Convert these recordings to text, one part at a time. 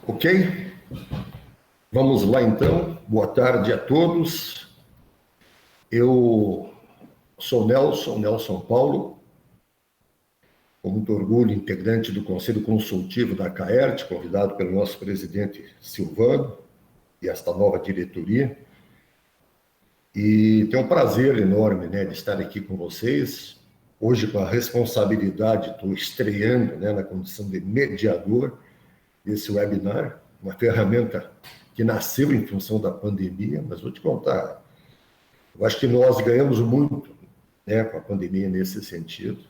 Ok? Vamos lá então. Boa tarde a todos. Eu sou Nelson Paulo, com muito orgulho, integrante do Conselho Consultivo da CAERT, convidado pelo nosso presidente Silvano e esta nova diretoria. E tenho um prazer enorme, de estar aqui com vocês. Hoje, com a responsabilidade, estou estreando, na condição de mediador desse webinar, uma ferramenta que nasceu em função da pandemia, mas vou te contar, eu acho que nós ganhamos muito, com a pandemia nesse sentido,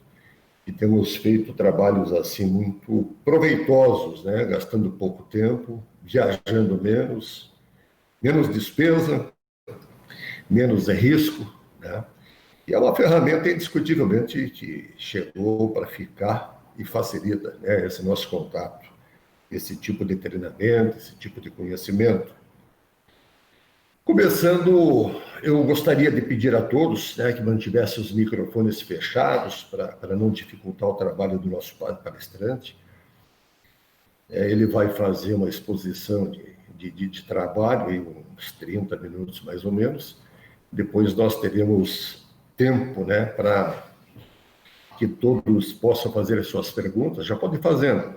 e temos feito trabalhos assim muito proveitosos, gastando pouco tempo, viajando menos despesa, menos risco, E é uma ferramenta indiscutivelmente que chegou para ficar e facilita, esse nosso contato, esse tipo de treinamento, esse tipo de conhecimento. Começando, eu gostaria de pedir a todos, que mantivessem os microfones fechados para não dificultar o trabalho do nosso palestrante. Ele vai fazer uma exposição de trabalho, em uns 30 minutos mais ou menos. Depois nós teremos tempo, para que todos possam fazer as suas perguntas. Já podem fazendo,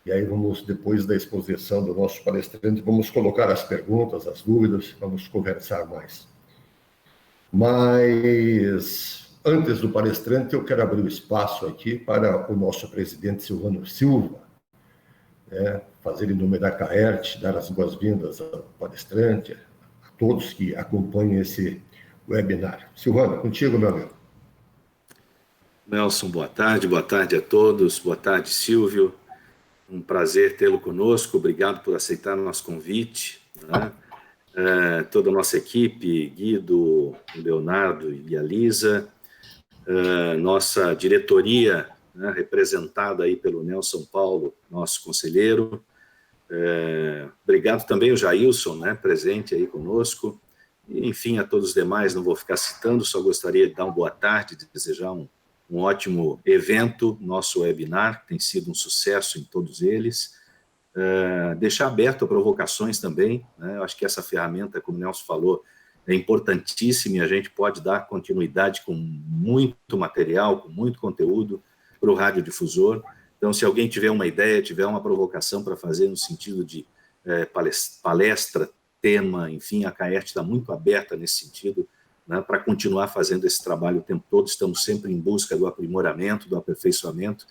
E aí vamos, depois da exposição do nosso palestrante, vamos colocar as perguntas, as dúvidas, vamos conversar mais. Mas, antes do palestrante, eu quero abrir o espaço aqui para o nosso presidente Silvano Silva, fazer em nome da CAERT, dar as boas-vindas ao palestrante, a todos que acompanham esse webinar. Silvano, contigo, meu amigo. Nelson, boa tarde a todos, boa tarde, Silvio. Um prazer tê-lo conosco, obrigado por aceitar o nosso convite. Toda a nossa equipe, Guido, Leonardo e a Lisa, nossa diretoria, representada aí pelo Nelson Paulo, nosso conselheiro. Obrigado também ao Jailson, presente aí conosco. E, enfim, a todos os demais, não vou ficar citando, só gostaria de dar uma boa tarde, de desejar um ótimo evento, nosso webinar, que tem sido um sucesso em todos eles. Deixar aberto a provocações também, Eu acho que essa ferramenta, como o Nelson falou, é importantíssima e a gente pode dar continuidade com muito material, com muito conteúdo para o radiodifusor. Então, se alguém tiver uma ideia, tiver uma provocação para fazer no sentido de palestra, tema, enfim, a CAERT está muito aberta nesse sentido, para continuar fazendo esse trabalho o tempo todo. Estamos sempre em busca do aprimoramento, do aperfeiçoamento.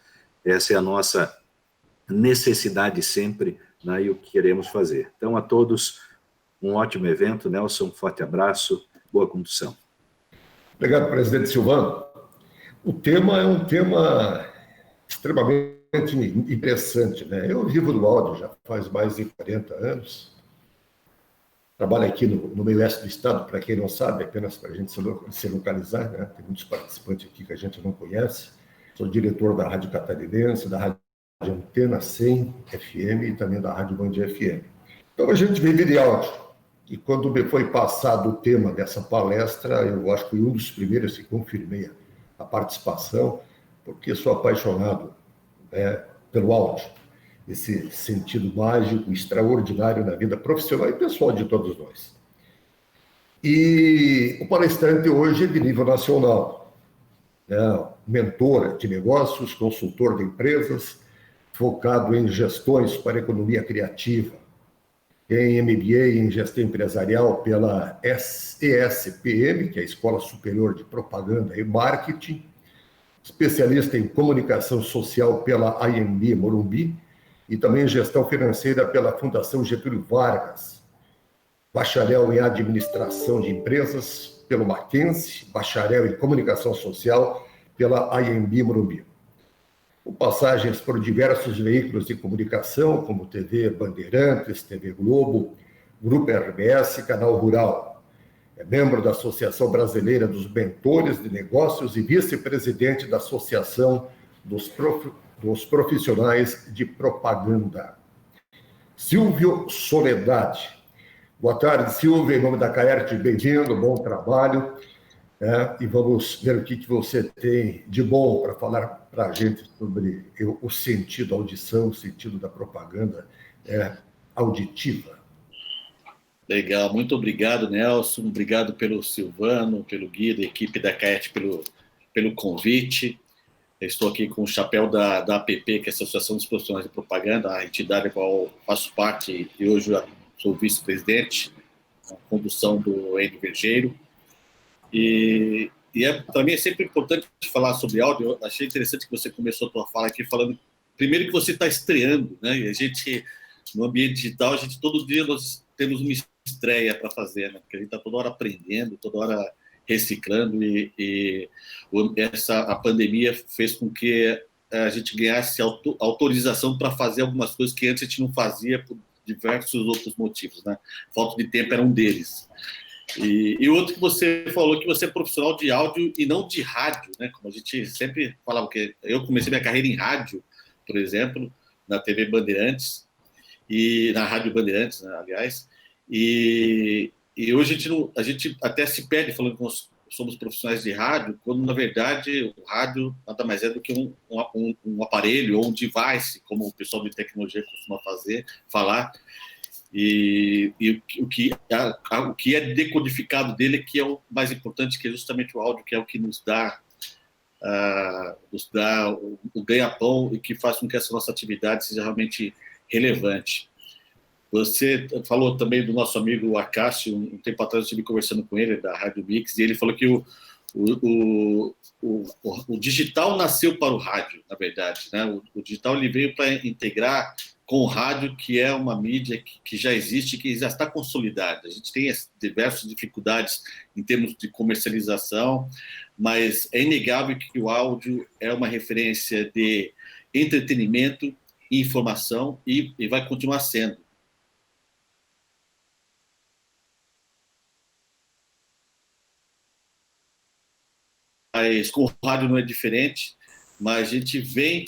Essa é a nossa necessidade sempre, e o que queremos fazer. Então, a todos, um ótimo evento. Nelson, um forte abraço, boa condução. Obrigado, presidente Silvano. O tema é um tema extremamente interessante, Eu vivo no áudio já faz mais de 40 anos. Trabalho aqui no meio oeste do estado, para quem não sabe, apenas para a gente se localizar, Tem muitos participantes aqui que a gente não conhece. Sou diretor da Rádio Catarinense, da Rádio Antena 100 FM e também da Rádio Band FM. Então, a gente vive de áudio. E quando me foi passado o tema dessa palestra, eu acho que fui um dos primeiros que confirmei a participação, porque sou apaixonado pelo áudio. Esse sentido mágico, extraordinário na vida profissional e pessoal de todos nós. E o palestrante hoje é de nível nacional, mentor de negócios, consultor de empresas, focado em gestões para economia criativa, em MBA em gestão empresarial pela ESPM, que é a Escola Superior de Propaganda e Marketing, especialista em comunicação social pela IMB Morumbi, e também gestão financeira pela Fundação Getúlio Vargas, bacharel em administração de empresas pelo Mackenzie, bacharel em comunicação social pela IMB Morumbi. Com passagens por diversos veículos de comunicação, como TV Bandeirantes, TV Globo, Grupo RBS, Canal Rural. É membro da Associação Brasileira dos Mentores de Negócios e vice-presidente da Associação dos Profissionais de Propaganda. Silvio Soledade. Boa tarde, Silvio, em nome da CAERT, bem-vindo, bom trabalho. E vamos ver o que você tem de bom para falar para a gente sobre o sentido da audição, o sentido da propaganda auditiva. Legal, muito obrigado, Nelson. Obrigado pelo Silvano, pelo Guido, a equipe da CAET pelo convite. Eu estou aqui com o chapéu da APP, que é a Associação dos Profissionais de Propaganda, a entidade a qual faço parte e hoje sou vice-presidente, na condução do Enio Vergeiro. E para mim é sempre importante falar sobre áudio. Eu achei interessante que você começou a sua fala aqui falando, primeiro, que você está estreando, né? E a gente, no ambiente digital, todo dia nós temos uma estreia para fazer, né? Porque a gente está toda hora aprendendo, toda hora reciclando, a pandemia fez com que a gente ganhasse autorização para fazer algumas coisas que antes a gente não fazia por diversos outros motivos, né? Falta de tempo era um deles. E outro que você falou, que você é profissional de áudio e não de rádio, né? Como a gente sempre falava, que eu comecei minha carreira em rádio, por exemplo, na TV Bandeirantes, e na Rádio Bandeirantes, né, aliás, e hoje a gente até se perde falando que nós somos profissionais de rádio, quando, na verdade, o rádio nada mais é do que um aparelho ou um device, como o pessoal de tecnologia costuma falar, e o que é decodificado dele, que é o mais importante, que é justamente o áudio, que é o que nos dá o ganha-pão e que faz com que essa nossa atividade seja realmente relevante. Você falou também do nosso amigo Acácio, um tempo atrás eu estive conversando com ele, da Rádio Mix, e ele falou que o digital nasceu para o rádio, na verdade, né? O digital ele veio para integrar com o rádio, que é uma mídia que já existe, que já está consolidada. A gente tem diversas dificuldades em termos de comercialização, mas é inegável que o áudio é uma referência de entretenimento e informação e vai continuar sendo. Mas com o rádio não é diferente, mas a gente vem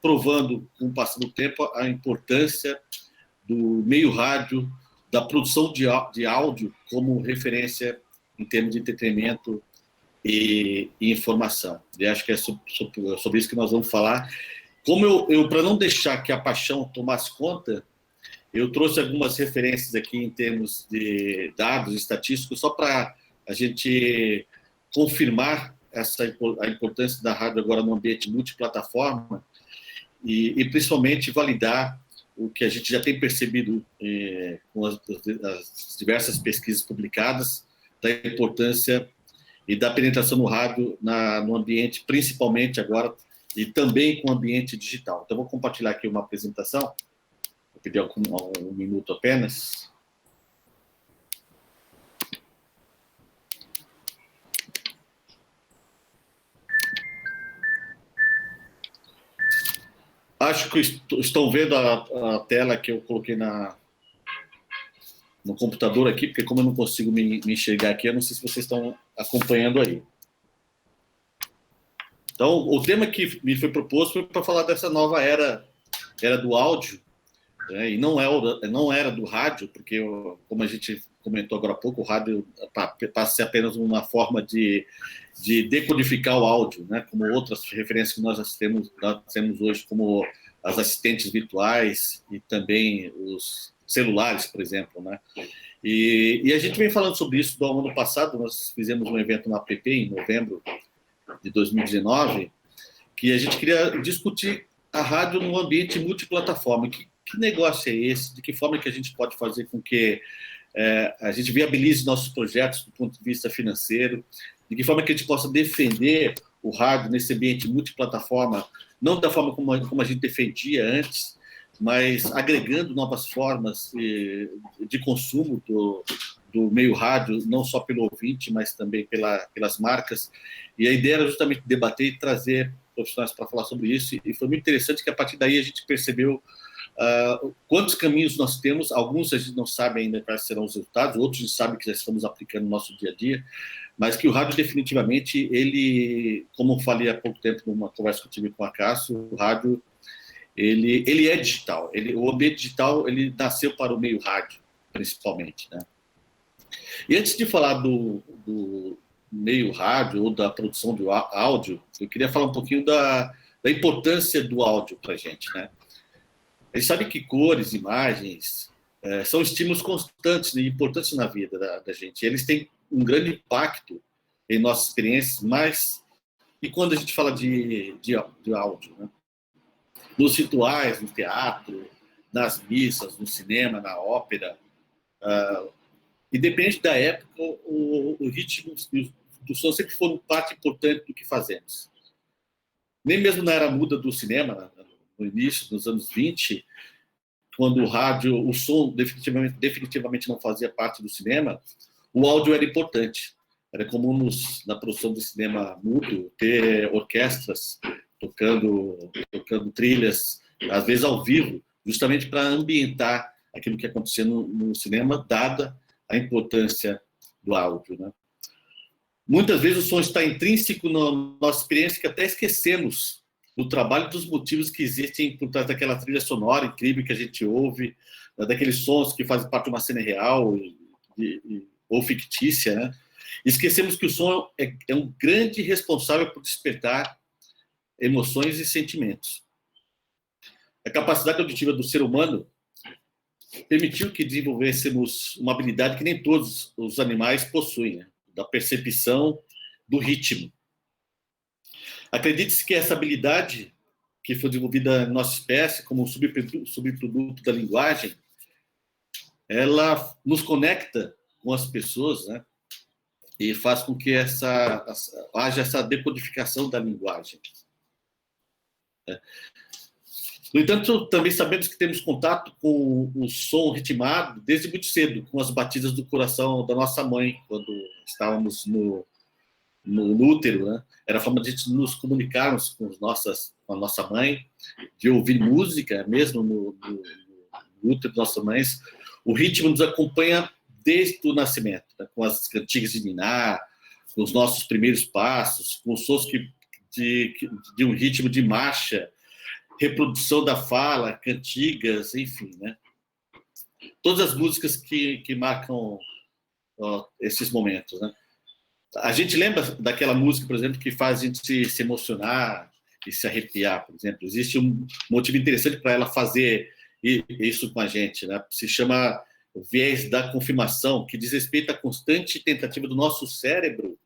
provando, com o passar do tempo, a importância do meio rádio, da produção de áudio como referência em termos de entretenimento e informação. E acho que é sobre isso que nós vamos falar. Como para não deixar que a paixão tomasse conta, eu trouxe algumas referências aqui em termos de dados estatísticos, só para a gente confirmar a importância da rádio agora no ambiente multiplataforma e principalmente validar o que a gente já tem percebido com as diversas pesquisas publicadas, da importância e da penetração no rádio no ambiente, principalmente agora, e também com o ambiente digital. Então, vou compartilhar aqui uma apresentação, vou pedir um minuto apenas. Acho que estão vendo a tela que eu coloquei no computador aqui, porque como eu não consigo me enxergar aqui, eu não sei se vocês estão acompanhando aí. Então, o tema que me foi proposto foi para falar dessa nova era do áudio, né? E não era do rádio, porque, como a gente comentou agora há pouco, o rádio passa a ser apenas uma forma de decodificar o áudio, né? Como outras referências que nós temos hoje, como as assistentes virtuais e também os celulares, por exemplo, né? E a gente vem falando sobre isso do ano passado. Nós fizemos um evento na APP em novembro de 2019, que a gente queria discutir a rádio no ambiente multiplataforma. Que negócio é esse? De que forma que a gente pode fazer com que a gente viabilize nossos projetos do ponto de vista financeiro? De que forma que a gente possa defender o rádio nesse ambiente multiplataforma, não da forma como a gente defendia antes, mas agregando novas formas de consumo do meio rádio, não só pelo ouvinte, mas também pelas marcas. E a ideia era justamente debater e trazer profissionais para falar sobre isso, e foi muito interessante que a partir daí a gente percebeu quantos caminhos nós temos. Alguns a gente não sabe ainda quais serão os resultados, outros a gente sabe que já estamos aplicando no nosso dia a dia, mas que o rádio definitivamente, ele, como eu falei há pouco tempo numa conversa que eu tive com a Cássio, o rádio ele é digital, o ambiente digital ele nasceu para o meio rádio, principalmente, né? E antes de falar do meio rádio ou da produção do áudio, eu queria falar um pouquinho da importância do áudio para a gente, né? A gente sabe que cores, imagens, são estímulos constantes e importantes na vida da gente. Eles têm um grande impacto em nossas experiências, mas e quando a gente fala de áudio, né? Nos rituais, no teatro, nas missas, no cinema, na ópera, independente da época, o ritmo do som sempre foi parte importante do que fazemos. Nem mesmo na era muda do cinema, no início dos anos 20, quando o rádio, o som definitivamente não fazia parte do cinema, o áudio era importante. Era comum na produção de cinema mudo ter orquestras tocando trilhas, às vezes ao vivo, justamente para ambientar aquilo que acontecia no cinema, dada a importância do áudio, né? Muitas vezes o som está intrínseco na nossa experiência que até esquecemos do trabalho, dos motivos que existem por trás daquela trilha sonora incrível que a gente ouve, daqueles sons que fazem parte de uma cena real ou fictícia, né? Esquecemos que o som é um grande responsável por despertar emoções e sentimentos. A capacidade auditiva do ser humano permitiu que desenvolvêssemos uma habilidade que nem todos os animais possuem, né? Da percepção do ritmo. Acredite-se que essa habilidade que foi desenvolvida na nossa espécie como um subproduto da linguagem, ela nos conecta com as pessoas, né? E faz com que haja essa decodificação da linguagem. No entanto, também sabemos que temos contato com o som ritmado desde muito cedo, com as batidas do coração da nossa mãe, quando estávamos no útero, né? Era a forma de a gente nos comunicarmos com a nossa mãe, de ouvir música, mesmo no útero das nossas mães. O ritmo nos acompanha desde o nascimento, né? Com as cantigas de niná, com os nossos primeiros passos, com os sons de um ritmo de marcha, reprodução da fala, cantigas, enfim, né? Todas as músicas que marcam esses momentos, né? A gente lembra daquela música, por exemplo, que faz a gente se emocionar e se arrepiar, por exemplo. Existe um motivo interessante para ela fazer isso com a gente, né? Se chama o viés da confirmação, que diz respeito à constante tentativa do nosso cérebro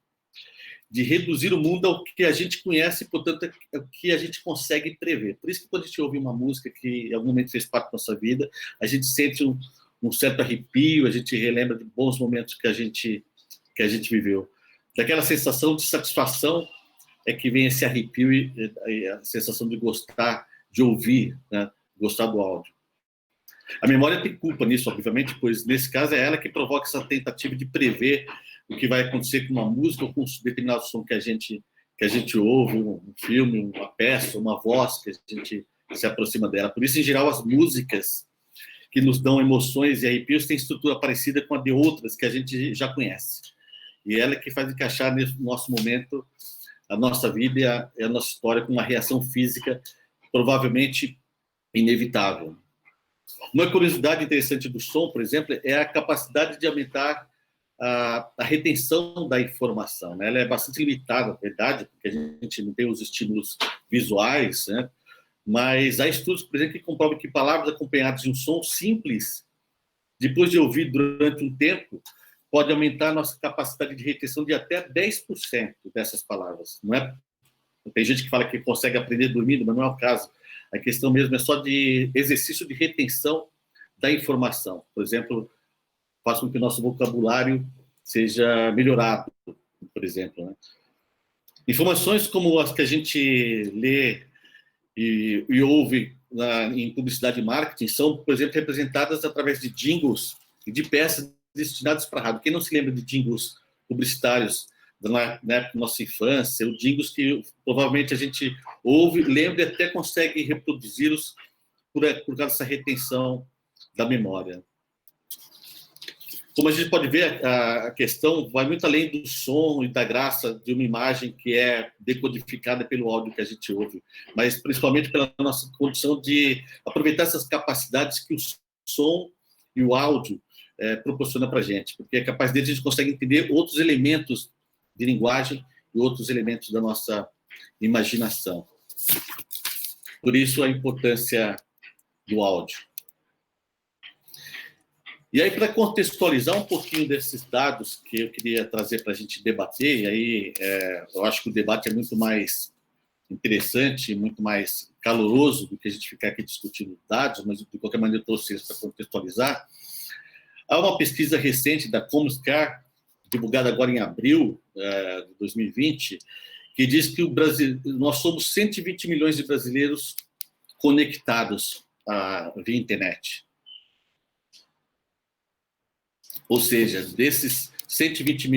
de reduzir o mundo ao que a gente conhece, portanto, é o que a gente consegue prever. Por isso que quando a gente ouve uma música que em algum momento fez parte da nossa vida, a gente sente um certo arrepio, a gente relembra de bons momentos que a gente viveu. Daquela sensação de satisfação é que vem esse arrepio e a sensação de gostar, de ouvir, né? Gostar do áudio. A memória tem culpa nisso, obviamente, pois nesse caso é ela que provoca essa tentativa de prever o que vai acontecer com uma música ou com um determinado som que a gente ouve, um filme, uma peça, uma voz que a gente se aproxima dela. Por isso, em geral, as músicas que nos dão emoções e arrepios têm estrutura parecida com a de outras que a gente já conhece. E ela é que faz encaixar nesse nosso momento a nossa vida e a nossa história com uma reação física provavelmente inevitável. Uma curiosidade interessante do som, por exemplo, é a capacidade de aumentar a retenção da informação, né? Ela é bastante limitada, na verdade, porque a gente não tem os estímulos visuais, né? Mas há estudos, por exemplo, que comprovam que palavras acompanhadas de um som simples, depois de ouvir durante um tempo, pode aumentar a nossa capacidade de retenção de até 10% dessas palavras. Não é? Tem gente que fala que consegue aprender dormindo, mas não é o caso. A questão mesmo é só de exercício de retenção da informação. Por exemplo, faz com que o nosso vocabulário seja melhorado, por exemplo, né? Informações como as que a gente lê e ouve em publicidade e marketing são, por exemplo, representadas através de jingles e de peças destinadas para a rádio. Quem não se lembra de jingles publicitários na época da nossa infância, ou jingles que provavelmente a gente ouve, lembra e até consegue reproduzi-los por causa dessa retenção da memória. Como a gente pode ver, a questão vai muito além do som e da graça de uma imagem que é decodificada pelo áudio que a gente ouve, mas principalmente pela nossa condição de aproveitar essas capacidades que o som e o áudio proporciona para a gente, porque é capaz de a gente consegue entender outros elementos de linguagem e outros elementos da nossa imaginação. Por isso, a importância do áudio. E aí, para contextualizar um pouquinho desses dados que eu queria trazer para a gente debater, e aí eu acho que o debate é muito mais interessante, muito mais caloroso do que a gente ficar aqui discutindo dados, mas de qualquer maneira eu trouxe isso para contextualizar. Há uma pesquisa recente da Comscore, divulgada agora em abril de 2020, que diz que nós somos 120 milhões de brasileiros conectados via internet. Ou seja, desses 120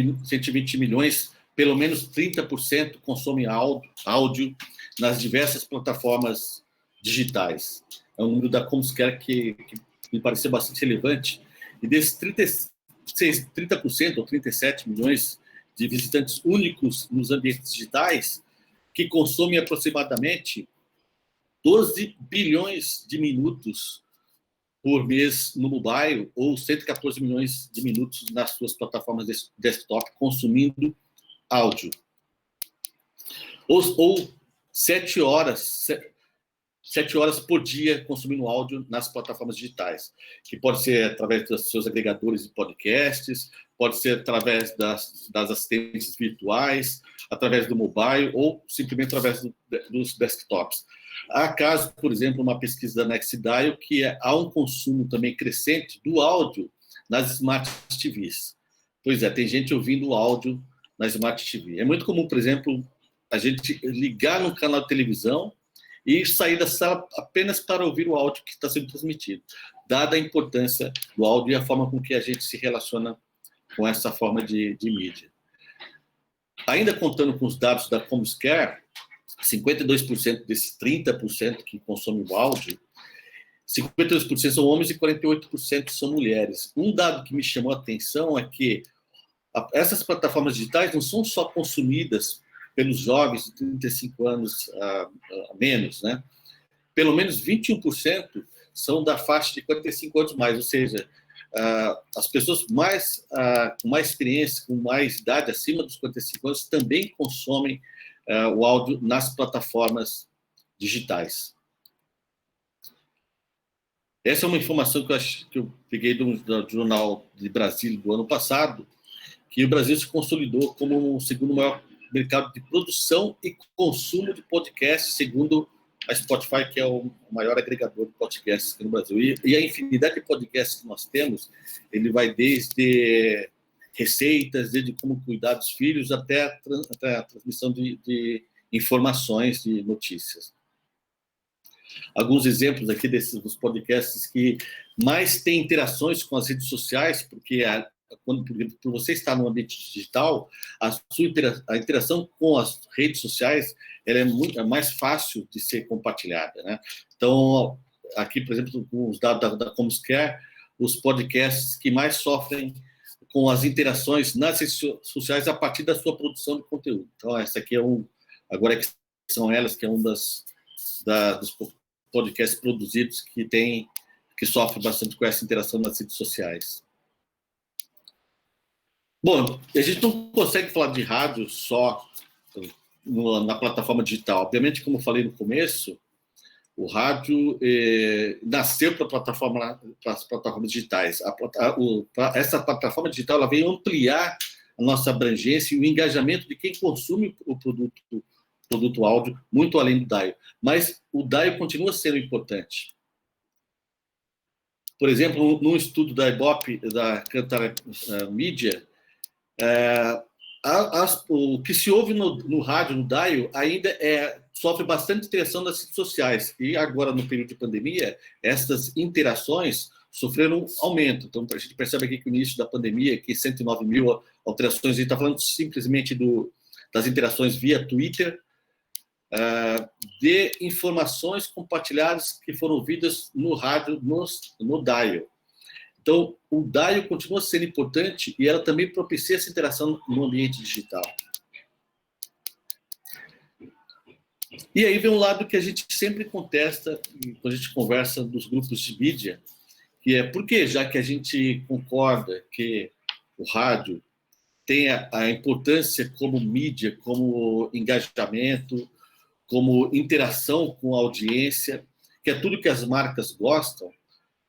milhões, pelo menos 30% consomem áudio nas diversas plataformas digitais. É um número da Comscore que me pareceu bastante relevante. E desses 30% ou 37 milhões de visitantes únicos nos ambientes digitais, que consomem aproximadamente 12 bilhões de minutos por mês no mobile, ou 114 milhões de minutos nas suas plataformas desktop, consumindo áudio. Ou 7 horas por dia consumindo áudio nas plataformas digitais, que pode ser através dos seus agregadores de podcasts, pode ser através das assistentes virtuais, através do mobile, ou simplesmente através dos desktops. Há caso, por exemplo, uma pesquisa da NextDial, que há um consumo também crescente do áudio nas Smart TVs. Pois é, tem gente ouvindo áudio na Smart TV. É muito comum, por exemplo, a gente ligar no canal de televisão e sair da sala apenas para ouvir o áudio que está sendo transmitido, dada a importância do áudio e a forma com que a gente se relaciona com essa forma de mídia. Ainda contando com os dados da Comscore, 52% desses 30% que consomem o áudio, 52% são homens e 48% são mulheres. Um dado que me chamou a atenção é que essas plataformas digitais não são só consumidas pelos jovens de 35 anos a menos, né? Pelo menos 21% são da faixa de 45 anos mais, ou seja, as pessoas com mais experiência, com mais idade, acima dos 45 anos, também consomem o áudio nas plataformas digitais. Essa é uma informação que eu peguei do Jornal de Brasília do ano passado, que o Brasil se consolidou como o segundo maior mercado de produção e consumo de podcasts, segundo a Spotify, que é o maior agregador de podcasts aqui no Brasil. E a infinidade de podcasts que nós temos, ele vai desde receitas, desde como cuidar dos filhos, até a transmissão de informações, de notícias. Alguns exemplos aqui dos podcasts que mais têm interações com as redes sociais, porque por você estar no ambiente digital, a interação com as redes sociais ela é mais fácil de ser compartilhada, né? Então, aqui, por exemplo, com os dados da Comscore, os podcasts que mais sofrem com as interações nas redes sociais a partir da sua produção de conteúdo. Então, essa aqui agora que são elas, que é um dos podcasts produzidos que sofre bastante com essa interação nas redes sociais. Bom, a gente não consegue falar de rádio só na plataforma digital. Obviamente, como eu falei no começo, o rádio nasceu para as plataformas digitais. Essa plataforma digital ela veio ampliar a nossa abrangência e o engajamento de quem consome o produto áudio, muito além do DAIO. Mas o DAIO continua sendo importante. Por exemplo, num estudo da Ibope, da Kantar Media, o que se ouve no rádio, no DAIO, ainda sofre bastante interação das redes sociais. E agora, no período de pandemia, essas interações sofreram um aumento. Então, a gente percebe aqui que o início da pandemia, que 109 mil alterações, a gente está falando simplesmente das interações via Twitter, de informações compartilhadas que foram ouvidas no rádio, no DAIO. Então, o DAIO continua sendo importante e ela também propicia essa interação no ambiente digital. E aí vem um lado que a gente sempre contesta quando a gente conversa dos grupos de mídia, que é por que, já que a gente concorda que o rádio tem a importância como mídia, como engajamento, como interação com a audiência, que é tudo que as marcas gostam,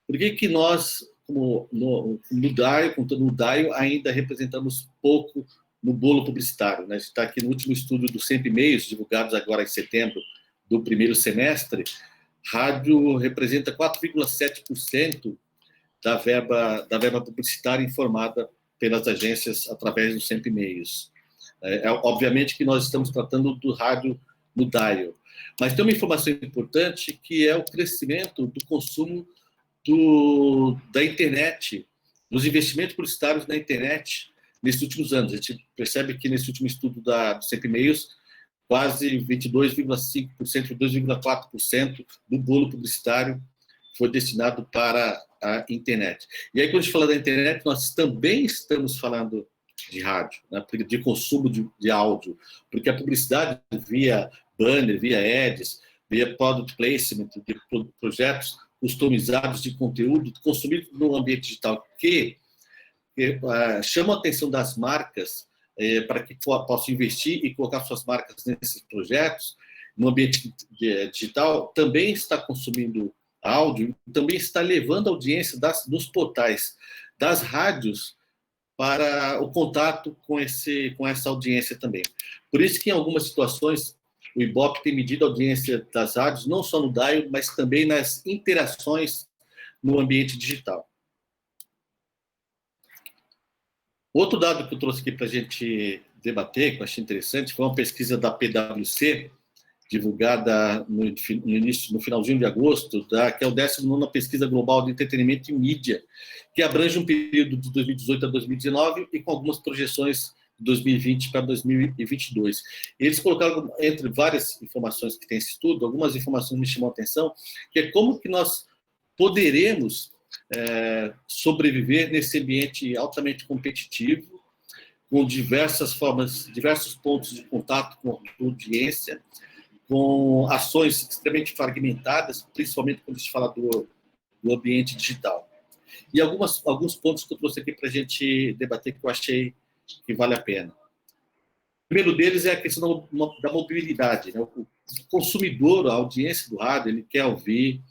por que nós, como no DAIO, ainda representamos pouco no bolo publicitário? Né? A gente está aqui no último estudo do 100 e-mails, divulgados agora em setembro do primeiro semestre. Rádio representa 4,7% da verba publicitária informada pelas agências através dos 100 e-mails. Obviamente que nós estamos tratando do rádio no DAIO, mas tem uma informação importante que é o crescimento do consumo da internet, dos investimentos publicitários na internet nesses últimos anos. A gente percebe que nesse último estudo do 100 e-mails, quase 22,5%, 22,4% do bolo publicitário foi destinado para a internet. E aí, quando a gente fala da internet, nós também estamos falando de rádio, né, de consumo de áudio, porque a publicidade via banner, via ads, via product placement, de projetos customizados de conteúdo consumido no ambiente digital, que chamam a atenção das marcas para que possam investir e colocar suas marcas nesses projetos no ambiente digital, também está consumindo áudio, também está levando a audiência dos portais das rádios para o contato com essa audiência também. Por isso que, em algumas situações, o Ibope tem medido a audiência das rádios, não só no DAIO, mas também nas interações no ambiente digital. Outro dado que eu trouxe aqui para a gente debater, que eu achei interessante, foi uma pesquisa da PwC, divulgada no finalzinho de agosto, que é o 19ª Pesquisa Global de Entretenimento e Mídia, que abrange um período de 2018 a 2019 e com algumas projeções de 2020 para 2022. Eles colocaram, entre várias informações que tem esse estudo, algumas informações me chamam a atenção, que é como que nós poderemos sobreviver nesse ambiente altamente competitivo, com diversas formas, diversos pontos de contato com a audiência, com ações extremamente fragmentadas, principalmente quando a gente fala do ambiente digital. E alguns pontos que eu trouxe aqui para a gente debater, que eu achei que vale a pena. O primeiro deles é a questão da mobilidade. Né? O consumidor, a audiência do rádio, ele quer ouvir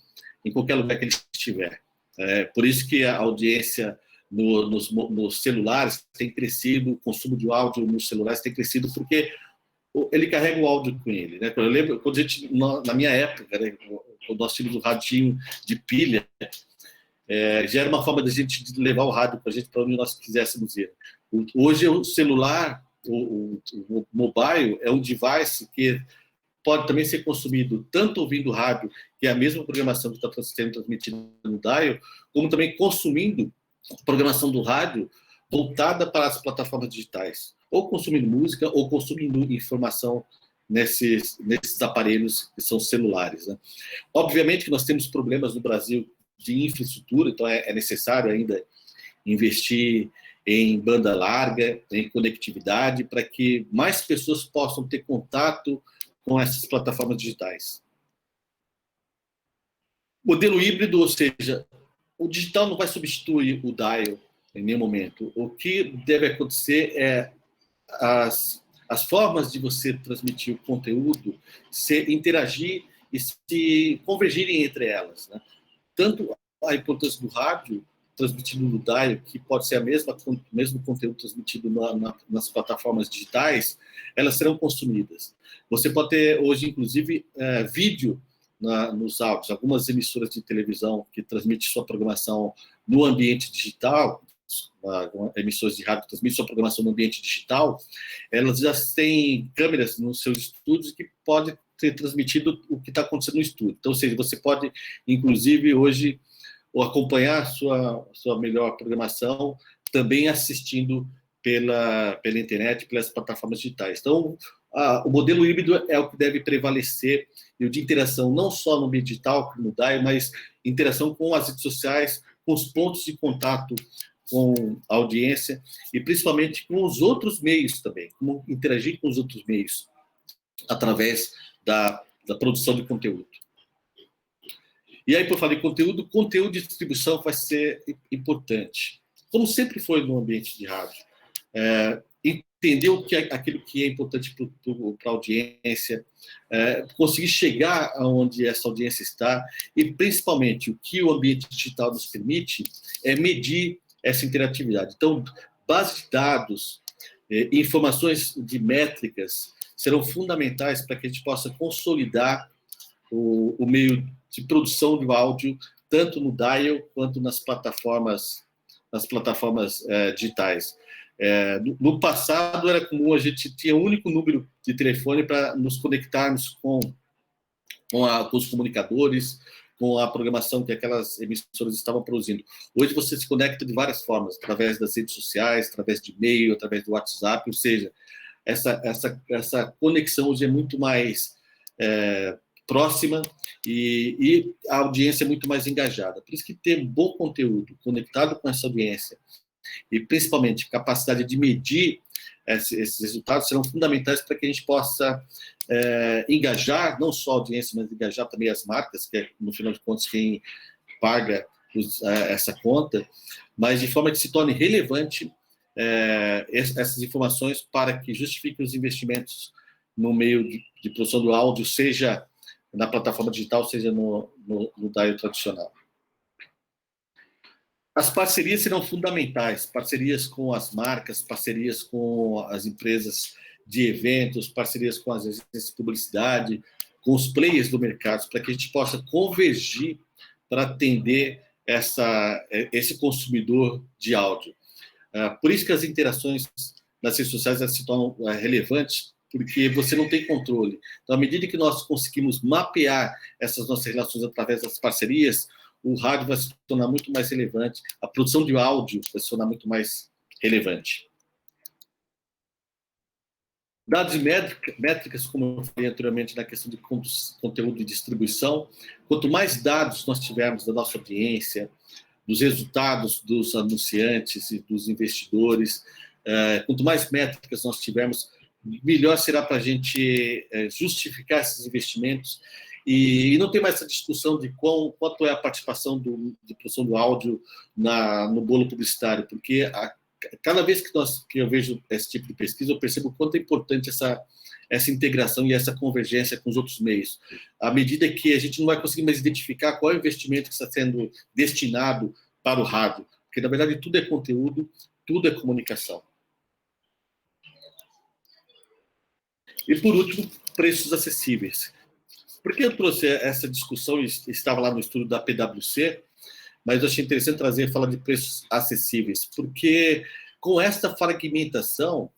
em qualquer lugar que ele estiver. Por isso que a audiência nos celulares tem crescido, o consumo de áudio nos celulares tem crescido, porque ele carrega o áudio com ele. Né? Eu lembro, quando a gente, na minha época, né, quando nós tínhamos o radinho de pilha, já era uma forma da gente levar o rádio para a gente para onde nós quiséssemos ir. Hoje, o celular, o mobile, é um device que pode também ser consumido tanto ouvindo rádio, que é a mesma programação que está sendo transmitida no DAIO, como também consumindo a programação do rádio voltada para as plataformas digitais, ou consumindo música, ou consumindo informação nesses aparelhos que são celulares. Né? Obviamente que nós temos problemas no Brasil de infraestrutura, então é necessário ainda investir em banda larga, em conectividade, para que mais pessoas possam ter contato com essas plataformas digitais. Modelo híbrido, ou seja, o digital não vai substituir o DAIO em nenhum momento. O que deve acontecer é as formas de você transmitir o conteúdo interagir e se convergirem entre elas. Né? Tanto a importância do rádio transmitido no DAIO, que pode ser o mesmo conteúdo transmitido nas plataformas digitais, elas serão consumidas. Você pode ter hoje, inclusive, vídeo nos áudios. Algumas emissoras de televisão que transmitem sua programação no ambiente digital, emissoras de rádio que transmitem sua programação no ambiente digital, elas já têm câmeras nos seus estúdios que podem ter transmitido o que está acontecendo no estúdio. Então, ou seja, você pode, inclusive, hoje, acompanhar sua melhor programação também assistindo pela internet, pelas plataformas digitais. Então, o modelo híbrido é o que deve prevalecer, e o de interação não só no meio digital, como no DAIO, mas interação com as redes sociais, com os pontos de contato com a audiência e principalmente com os outros meios também, como interagir com os outros meios através da produção de conteúdo. E aí, por falar em conteúdo de distribuição vai ser importante, como sempre foi no ambiente de rádio. entender aquilo que é importante para a audiência, conseguir chegar aonde essa audiência está e, principalmente, o que o ambiente digital nos permite é medir essa interatividade. Então, base de dados, informações de métricas serão fundamentais para que a gente possa consolidar o meio de produção de áudio, tanto no dial quanto nas plataformas digitais. No passado era comum, a gente tinha um único número de telefone para nos conectarmos com os comunicadores, com a programação que aquelas emissoras estavam produzindo. Hoje você se conecta de várias formas, através das redes sociais, através de e-mail, através do WhatsApp, ou seja, essa conexão hoje é muito mais próxima e a audiência é muito mais engajada. Por isso que ter bom conteúdo conectado com essa audiência e, principalmente, capacidade de medir esses resultados serão fundamentais para que a gente possa engajar, não só a audiência, mas engajar também as marcas, que é, no final de contas, quem paga essa conta, mas de forma que se torne relevante essas informações para que justifiquem os investimentos no meio de produção do áudio, seja na plataforma digital, seja no dial tradicional. As parcerias serão fundamentais, parcerias com as marcas, parcerias com as empresas de eventos, parcerias com as agências de publicidade, com os players do mercado, para que a gente possa convergir para atender esse consumidor de áudio. Por isso que as interações nas redes sociais se tornam relevantes, porque você não tem controle. Então, à medida que nós conseguimos mapear essas nossas relações através das parcerias, o rádio vai se tornar muito mais relevante, a produção de áudio vai se tornar muito mais relevante. Dados e métricas, como eu falei anteriormente na questão de conteúdo e distribuição, quanto mais dados nós tivermos da nossa audiência, dos resultados dos anunciantes e dos investidores, quanto mais métricas nós tivermos, melhor será para a gente justificar esses investimentos e não tem mais essa discussão de quanto é a participação de produção do áudio no bolo publicitário, porque cada vez que eu vejo esse tipo de pesquisa, eu percebo o quanto é importante essa integração e essa convergência com os outros meios. À medida que a gente não vai conseguir mais identificar qual é o investimento que está sendo destinado para o rádio, porque, na verdade, tudo é conteúdo, tudo é comunicação. E, por último, preços acessíveis. Por que eu trouxe essa discussão? Estava lá no estudo da PwC, mas eu achei interessante falar de preços acessíveis, porque com esta fragmentação,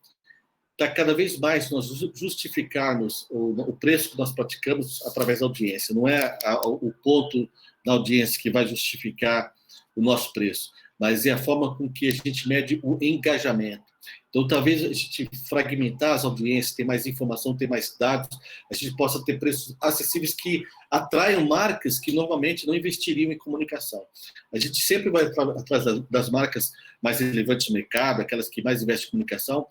está cada vez mais nós justificarmos o preço que nós praticamos através da audiência. Não é o ponto da audiência que vai justificar o nosso preço, mas é a forma com que a gente mede o engajamento. Então, talvez a gente fragmentar as audiências, ter mais informação, ter mais dados, a gente possa ter preços acessíveis que atraiam marcas que normalmente não investiriam em comunicação. A gente sempre vai atrás das marcas mais relevantes do mercado, aquelas que mais investem em comunicação.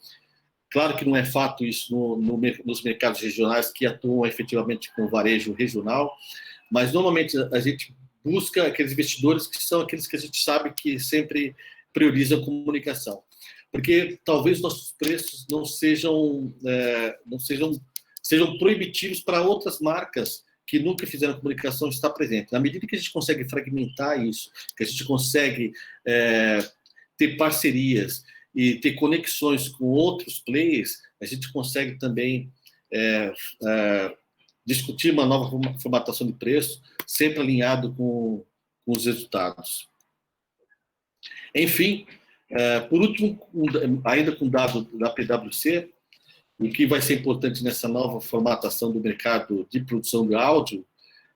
Claro que não é fato isso nos mercados regionais que atuam efetivamente com varejo regional, mas normalmente a gente busca aqueles investidores que são aqueles que a gente sabe que sempre priorizam a comunicação. Porque talvez nossos preços sejam proibitivos para outras marcas que nunca fizeram comunicação estar presente. Na medida que a gente consegue fragmentar isso, que a gente consegue ter parcerias e ter conexões com outros players, a gente consegue também discutir uma nova formatação de preço, sempre alinhado com os resultados. Enfim, por último, ainda com dado da PwC, o que vai ser importante nessa nova formatação do mercado de produção de áudio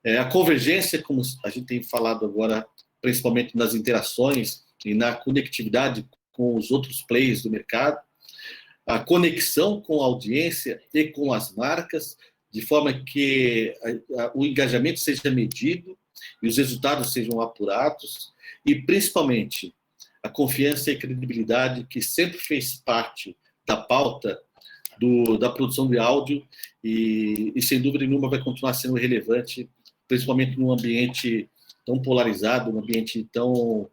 é a convergência, como a gente tem falado agora, principalmente nas interações e na conectividade com os outros players do mercado, a conexão com a audiência e com as marcas, de forma que o engajamento seja medido e os resultados sejam apurados, e principalmente a confiança e a credibilidade que sempre fez parte da pauta da produção de áudio e sem dúvida nenhuma vai continuar sendo relevante, principalmente num ambiente tão polarizado, num ambiente tão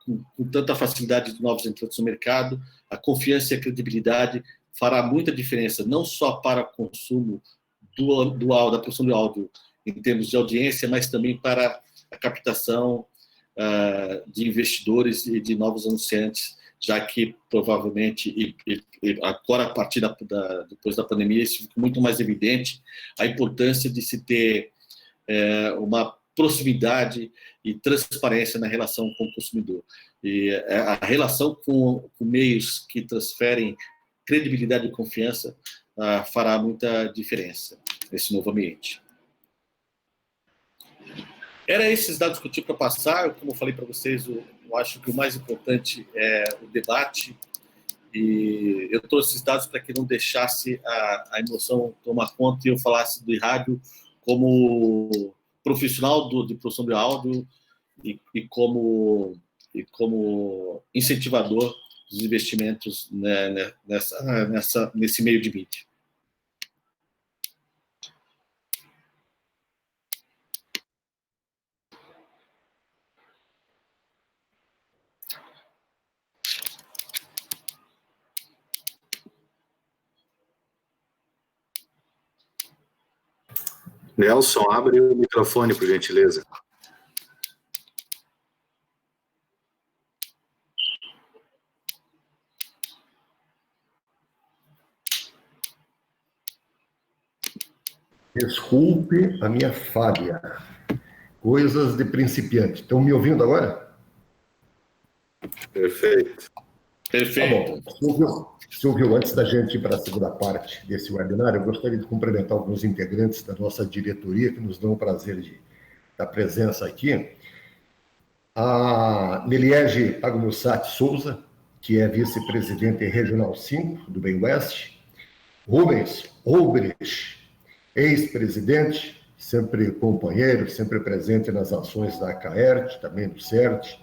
com tanta facilidade de novos entrantes no mercado, a confiança e a credibilidade fará muita diferença, não só para o consumo da produção de áudio em termos de audiência, mas também para a captação de investidores e de novos anunciantes, já que provavelmente, agora a partir depois da pandemia, isso ficou muito mais evidente, a importância de se ter uma proximidade e transparência na relação com o consumidor. E a relação com meios que transferem credibilidade e confiança fará muita diferença nesse novo ambiente. Era esses dados que eu tinha para passar. Como eu falei para vocês, eu acho que o mais importante é o debate, e eu trouxe esses dados para que não deixasse a emoção tomar conta e eu falasse do rádio como profissional de produção de áudio e como incentivador dos investimentos, né, nesse meio de mídia. Nelson, abre o microfone, por gentileza. Desculpe a minha falha. Coisas de principiante. Estão me ouvindo agora? Perfeito. Perfeito. Tá bom. Silvio, antes da gente ir para a segunda parte desse webinar, eu gostaria de cumprimentar alguns integrantes da nossa diretoria que nos dão o prazer da presença aqui. A Neliege Pagnussati Souza, que é vice-presidente regional 5 do Bem Oeste. Rubens Obrecht, ex-presidente, sempre companheiro, sempre presente nas ações da CAERT, também do CERT.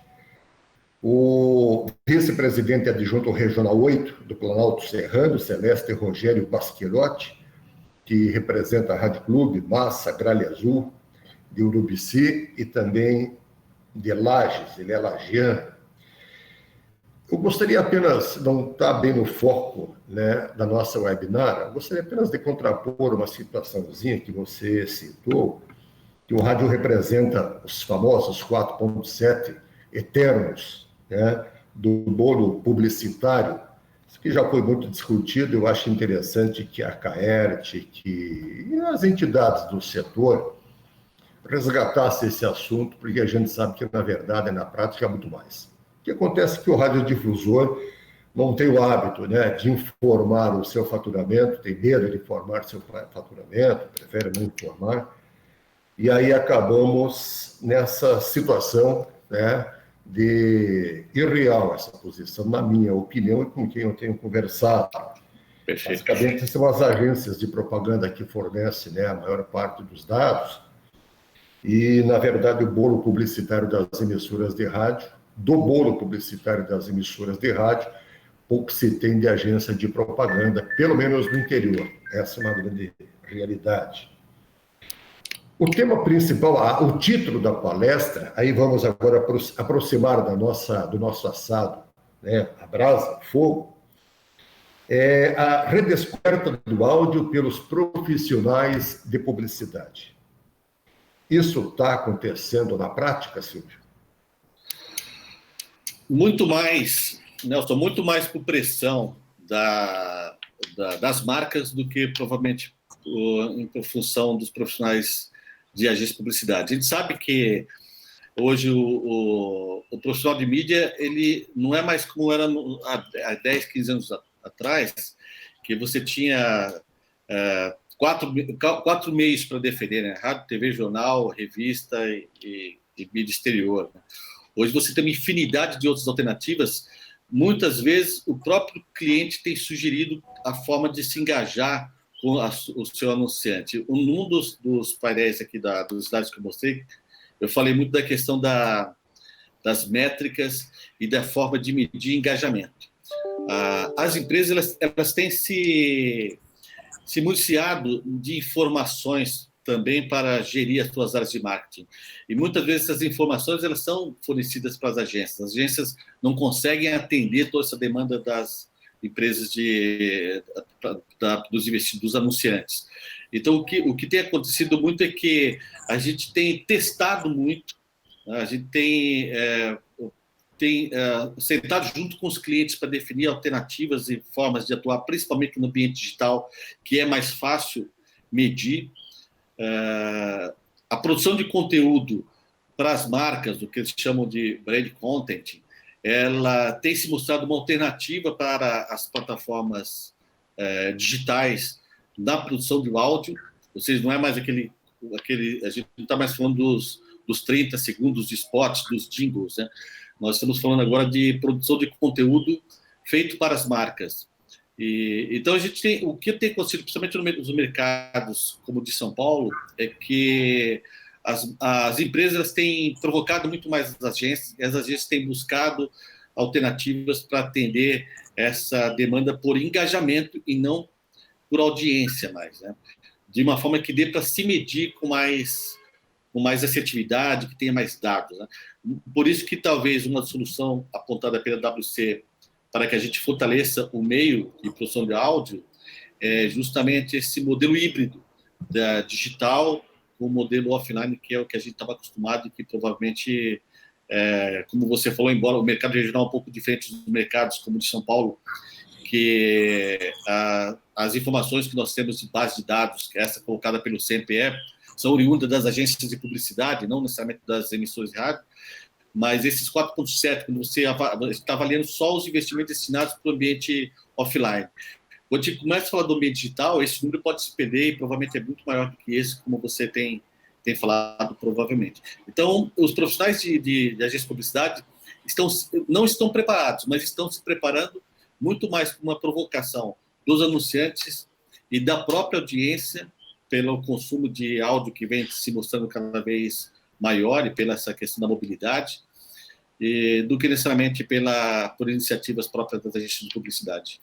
O vice-presidente adjunto regional 8 do Planalto Serrano, Celeste Rogério Basquilotti, que representa a Rádio Clube, Massa, Gralha Azul, de Urubici e também de Lages, ele é lagiano. Eu gostaria apenas, não está bem no foco, né, da nossa webinar, eu gostaria apenas de contrapor uma situaçãozinha que você citou, que o rádio representa os famosos 4,7 eternos, né, do bolo publicitário. Isso que já foi muito discutido. Eu acho interessante que a CAERT e as entidades do setor resgatassem esse assunto, porque a gente sabe que, na verdade, na prática, é muito mais. O que acontece é que o radiodifusor não tem o hábito, né, de informar o seu faturamento, tem medo de informar seu faturamento, prefere não informar, e aí acabamos nessa situação, né, de irreal essa posição, na minha opinião, e com quem eu tenho conversado. Perfeito. Basicamente, são as agências de propaganda que fornecem, né, a maior parte dos dados, e, na verdade, o bolo publicitário das emissoras de rádio, do bolo publicitário das emissoras de rádio, pouco se tem de agência de propaganda, pelo menos no interior. Essa é uma grande realidade. O tema principal, o título da palestra, aí vamos agora aproximar do nosso assado, né, a brasa, fogo, é a redescoberta do áudio pelos profissionais de publicidade. Isso está acontecendo na prática, Silvio? Muito mais, Nelson, muito mais por pressão das marcas do que provavelmente em função dos profissionais de agência de publicidade. A gente sabe que hoje o profissional de mídia, ele não é mais como era há 10, 15 anos atrás, que você tinha quatro meios para defender, né? Rádio, TV, jornal, revista e mídia exterior, né? Hoje você tem uma infinidade de outras alternativas. Muitas vezes o próprio cliente tem sugerido a forma de se engajar com o seu anunciante. Um dos painéis aqui dos slides que eu mostrei, eu falei muito da questão das métricas e da forma de medir engajamento. As empresas elas têm se municiado de informações também para gerir as suas áreas de marketing. E muitas vezes essas informações elas são fornecidas para as agências. As agências não conseguem atender toda essa demanda das empresas dos investidores, dos anunciantes. Então, o que tem acontecido muito é que a gente tem testado muito, a gente tem sentado junto com os clientes para definir alternativas e formas de atuar, principalmente no ambiente digital, que é mais fácil medir. A produção de conteúdo para as marcas, o que eles chamam de brand content, ela tem se mostrado uma alternativa para as plataformas digitais na produção de áudio, ou seja, não é mais aquele a gente não está mais falando dos 30 segundos de spots, dos jingles, né? Nós estamos falando agora de produção de conteúdo feito para as marcas. Então, a gente tem, o que tem acontecido, principalmente nos mercados como o de São Paulo, é que as empresas têm provocado muito mais as agências têm buscado alternativas para atender essa demanda por engajamento e não por audiência mais, né? De uma forma que dê para se medir com mais assertividade, que tenha mais dados, né? Por isso que talvez uma solução apontada pela WC para que a gente fortaleça o meio de produção de áudio é justamente esse modelo híbrido da digital com o modelo offline, que é o que a gente estava acostumado e que provavelmente, como você falou, embora o mercado regional é um pouco diferente dos mercados como o de São Paulo, que as informações que nós temos de base de dados, que é essa colocada pelo CNPE, são oriundas das agências de publicidade, não necessariamente das emissoras de rádio, mas esses 4,7, quando você está avaliando só os investimentos destinados para o ambiente offline. Quando a gente começa a falar do ambiente digital, esse número pode se perder e provavelmente é muito maior do que esse, como você tem falado, provavelmente. Então, os profissionais de agência de publicidade não estão preparados, mas estão se preparando muito mais para uma provocação dos anunciantes e da própria audiência pelo consumo de áudio que vem se mostrando cada vez maior e pela essa questão da mobilidade, do que necessariamente por iniciativas próprias das agências de publicidade.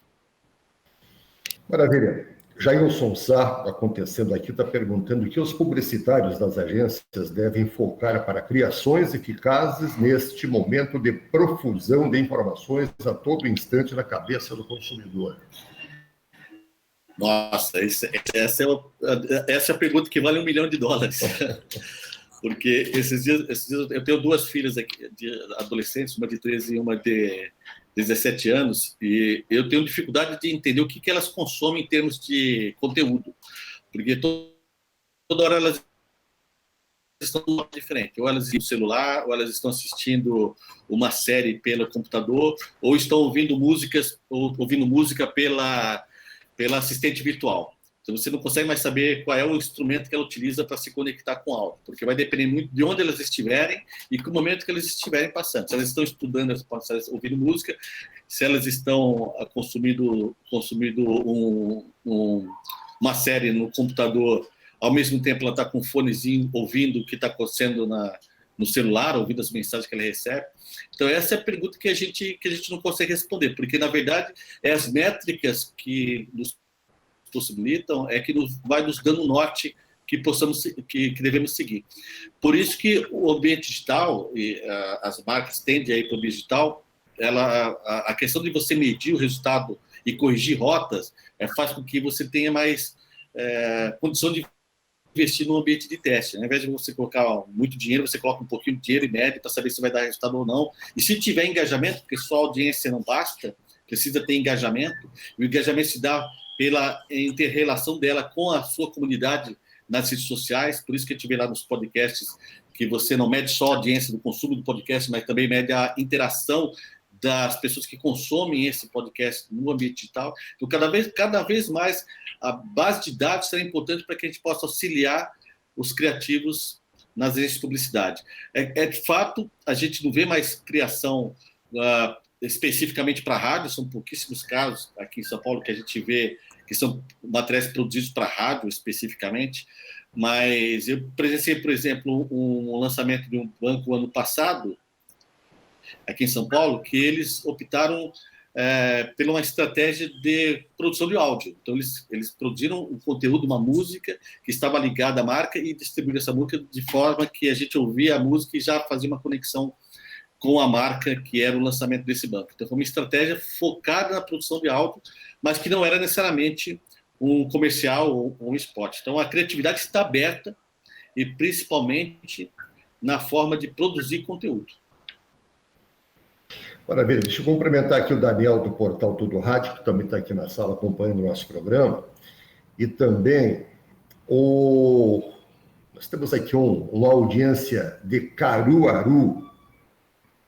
Maravilha. Jailson Sá, acontecendo aqui, está perguntando que os publicitários das agências devem focar para criações eficazes neste momento de profusão de informações a todo instante na cabeça do consumidor. Nossa, essa é a pergunta que vale $1 milhão. Porque esses dias eu tenho duas filhas aqui, de adolescentes, uma de 13 e uma de 17 anos, e eu tenho dificuldade de entender o que elas consomem em termos de conteúdo, porque toda hora elas estão diferente, ou elas estão no celular, ou elas estão assistindo uma série pelo computador, ou estão ouvindo música pela assistente virtual. Então, você não consegue mais saber qual é o instrumento que ela utiliza para se conectar com o áudio, porque vai depender muito de onde elas estiverem e que momento que elas estiverem passando. Se elas estão estudando, elas podem estar ouvindo música. Se elas estão consumindo uma série no computador, ao mesmo tempo ela está com um fonezinho ouvindo o que está acontecendo no celular, ouvindo as mensagens que ela recebe. Então, essa é a pergunta que a gente não consegue responder, porque, na verdade, as métricas que nos possibilitam é que vai nos dando um norte que devemos seguir. Por isso que o ambiente digital, e as marcas tendem a ir para o ambiente digital, a questão de você medir o resultado e corrigir rotas faz com que você tenha mais condição de investir no ambiente de teste. Ao invés de você colocar muito dinheiro, você coloca um pouquinho de dinheiro e mede para saber se vai dar resultado ou não. E se tiver engajamento, porque só audiência não basta, precisa ter engajamento, e o engajamento se dá pela inter-relação dela com a sua comunidade nas redes sociais, por isso que a gente vê lá nos podcasts que você não mede só a audiência do consumo do podcast, mas também mede a interação das pessoas que consomem esse podcast no ambiente digital. Então, cada vez mais, a base de dados será importante para que a gente possa auxiliar os criativos nas agências de publicidade. De fato, a gente não vê mais criação especificamente para rádio, são pouquíssimos casos aqui em São Paulo que a gente vê que são materiais produzidos para rádio especificamente, mas eu presenciei, por exemplo, um lançamento de um banco ano passado, aqui em São Paulo, que eles optaram pela uma estratégia de produção de áudio. Então, eles produziram um conteúdo, uma música que estava ligada à marca e distribuíram essa música de forma que a gente ouvia a música e já fazia uma conexão com a marca, que era o lançamento desse banco. Então, foi uma estratégia focada na produção de áudio, mas que não era necessariamente um comercial ou um spot. Então, a criatividade está aberta e, principalmente, na forma de produzir conteúdo. Maravilha. Deixa eu cumprimentar aqui o Daniel do Portal Tudo Rádio, que também está aqui na sala acompanhando o nosso programa. E também nós temos aqui uma audiência de Caruaru,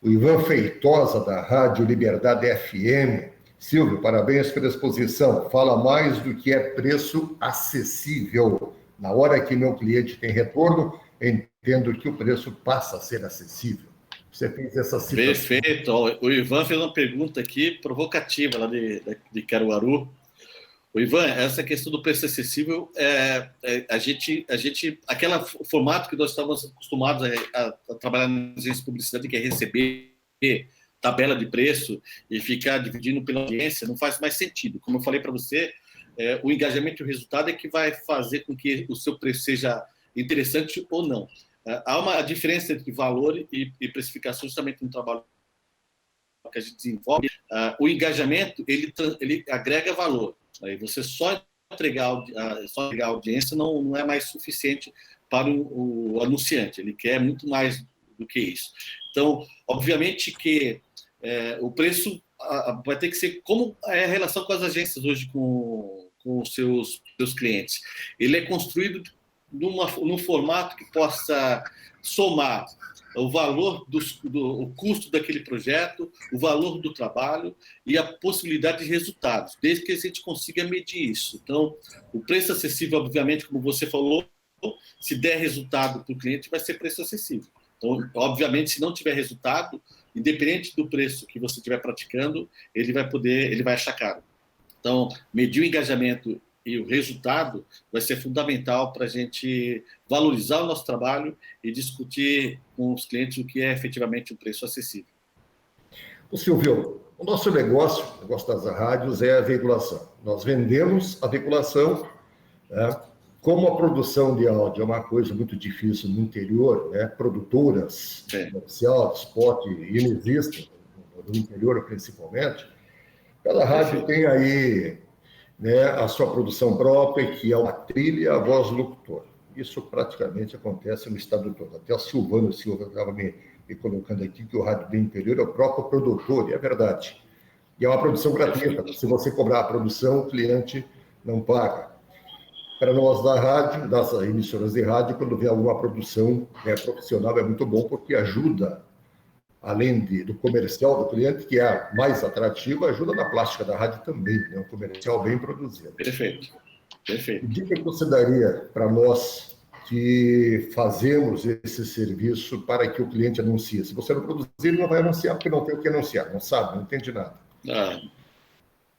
o Ivan Feitosa, da Rádio Liberdade FM. Silvio, parabéns pela exposição. Fala mais do que é preço acessível. Na hora que meu cliente tem retorno, entendo que o preço passa a ser acessível. Você fez essa citação. Perfeito. O Ivan fez uma pergunta aqui provocativa lá de Caruaru. O Ivan, essa questão do preço acessível, aquele formato que nós estávamos acostumados a trabalhar na agência de publicidade, que é receber tabela de preço e ficar dividindo pela audiência, não faz mais sentido. Como eu falei para você, o engajamento e o resultado é que vai fazer com que o seu preço seja interessante ou não. Há uma diferença entre valor e precificação, justamente no trabalho que a gente desenvolve. O engajamento, ele agrega valor. Aí você só entregar a audiência não é mais suficiente para o anunciante. Ele quer muito mais do que isso. Então, obviamente que o preço vai ter que ser como é a relação com as agências hoje com os seus clientes. Ele é construído num formato que possa somar o valor o custo daquele projeto, o valor do trabalho e a possibilidade de resultados, desde que a gente consiga medir isso. Então, o preço acessível, obviamente, como você falou, se der resultado para o cliente, vai ser preço acessível. Então, obviamente, se não tiver resultado, independente do preço que você estiver praticando, ele vai achar caro. Então, medir o engajamento e o resultado vai ser fundamental para a gente valorizar o nosso trabalho e discutir com os clientes o que é efetivamente um preço acessível. O Silvio, o nosso negócio das rádios é a veiculação. Nós vendemos a veiculação, né? Como a produção de áudio é uma coisa muito difícil no interior, né? Produtoras comercial, spot, inexistem, no interior principalmente, cada rádio tem aí, né, a sua produção própria, que é uma trilha e a voz do locutor. Isso praticamente acontece no estado todo. Até o Silvano Silva estava me colocando aqui que o rádio do interior é o próprio produtor, e é verdade. E é uma produção gratuita. Se você cobrar a produção, o cliente não paga. Para nós da rádio, das emissoras de rádio, quando vê alguma produção profissional, é muito bom, porque ajuda, além do comercial do cliente, que é a mais atrativa, ajuda na plástica da rádio também, né? Um comercial bem produzido. Perfeito. Que dica que você daria para nós que fazemos esse serviço para que o cliente anuncie? Se você não produzir, ele não vai anunciar, porque não tem o que anunciar, não sabe, não entende nada.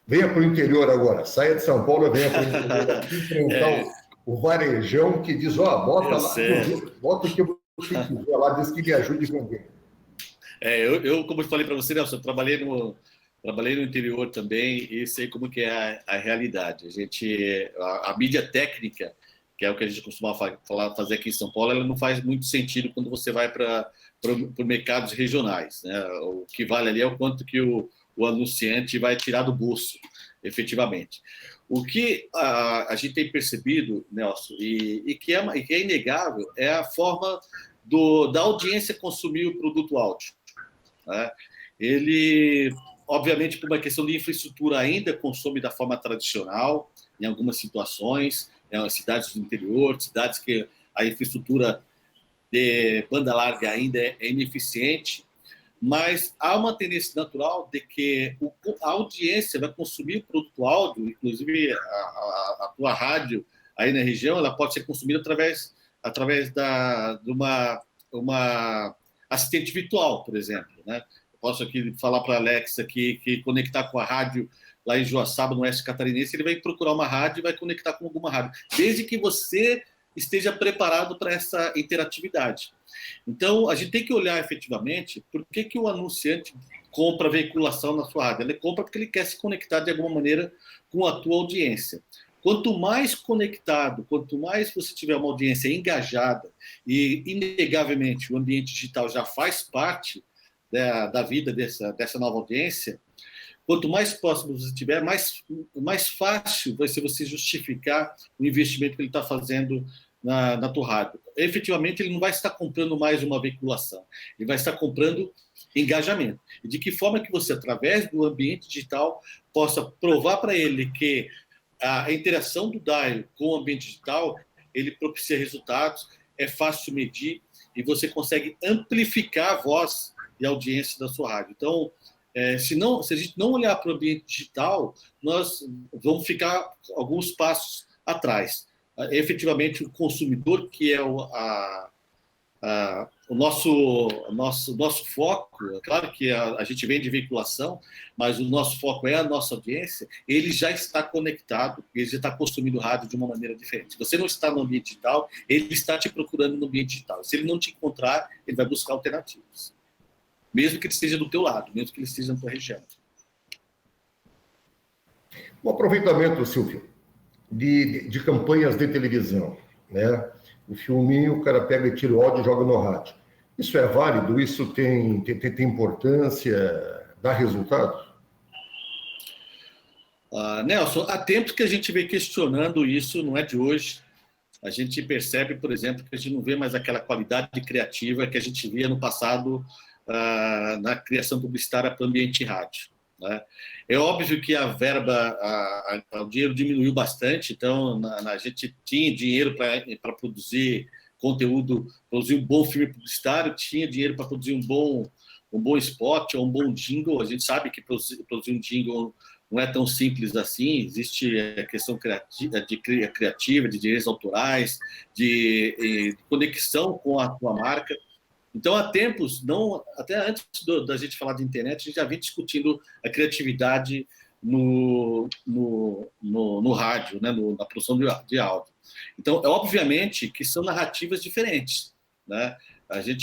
Venha para o interior agora, saia de São Paulo e venha para o interior enfrentar o varejão que diz, bota o que você quiser lá, diz que me ajude a vender. Eu, como eu falei para você, Nelson, eu trabalhei no interior também e sei como que é a realidade. A mídia técnica, que é o que a gente costuma fazer aqui em São Paulo, ela não faz muito sentido quando você vai para mercados regionais, né? O que vale ali é o quanto que o anunciante vai tirar do bolso, efetivamente. O que a gente tem percebido, Nelson, e que é inegável, é a forma da audiência consumir o produto áudio, né? Ele, obviamente, por uma questão de infraestrutura, ainda consome da forma tradicional, em algumas situações, cidades do interior, cidades que a infraestrutura de banda larga ainda é ineficiente, mas há uma tendência natural de que a audiência vai consumir o produto áudio, inclusive a tua rádio aí na região, ela pode ser consumida através de uma assistente virtual, por exemplo, né? Eu posso aqui falar para a Alexa que conectar com a rádio lá em Joaçaba, no Oeste Catarinense, ele vai procurar uma rádio e vai conectar com alguma rádio, desde que você esteja preparado para essa interatividade. Então, a gente tem que olhar efetivamente por que o anunciante compra veiculação na sua rádio. Ele compra porque ele quer se conectar de alguma maneira com a tua audiência. Quanto mais conectado, quanto mais você tiver uma audiência engajada, e, inegavelmente, o ambiente digital já faz parte da vida dessa nova audiência, quanto mais próximo você tiver, mais fácil vai ser você justificar o investimento que ele está fazendo na tua rádio. Efetivamente, ele não vai estar comprando mais uma veiculação, ele vai estar comprando engajamento. E de que forma que você, através do ambiente digital, possa provar para ele que a interação do dial com o ambiente digital, ele propicia resultados, é fácil de medir e você consegue amplificar a voz e a audiência da sua rádio. Então, se a gente não olhar para o ambiente digital, nós vamos ficar alguns passos atrás. Efetivamente, o consumidor, que é o nosso foco, é claro que a gente vem de veiculação, mas o nosso foco é a nossa audiência, ele já está conectado, ele já está consumindo rádio de uma maneira diferente. Se você não está no ambiente digital, ele está te procurando no ambiente digital. Se ele não te encontrar, ele vai buscar alternativas. Mesmo que ele esteja do teu lado, mesmo que ele esteja na tua região. O aproveitamento, Silvio, de campanhas de televisão, né? O filminho, o cara pega e tira o áudio e joga no rádio. Isso é válido? Isso tem importância? Dá resultado? Nelson, há tempos que a gente vem questionando isso, não é de hoje. A gente percebe, por exemplo, que a gente não vê mais aquela qualidade criativa que a gente via no passado na criação publicitária para o ambiente rádio. Né? É óbvio que a verba, o dinheiro diminuiu bastante, então a gente tinha dinheiro para produzir conteúdo, produzir um bom filme publicitário, tinha dinheiro para produzir um bom spot ou um bom jingle. A gente sabe que produzir um jingle não é tão simples assim, existe a questão criativa, de direitos autorais, de conexão com a tua marca. Então, há tempos, até antes da gente falar de internet, a gente já vinha discutindo a criatividade no rádio, né, na produção de áudio. Então, obviamente que são narrativas diferentes. Né?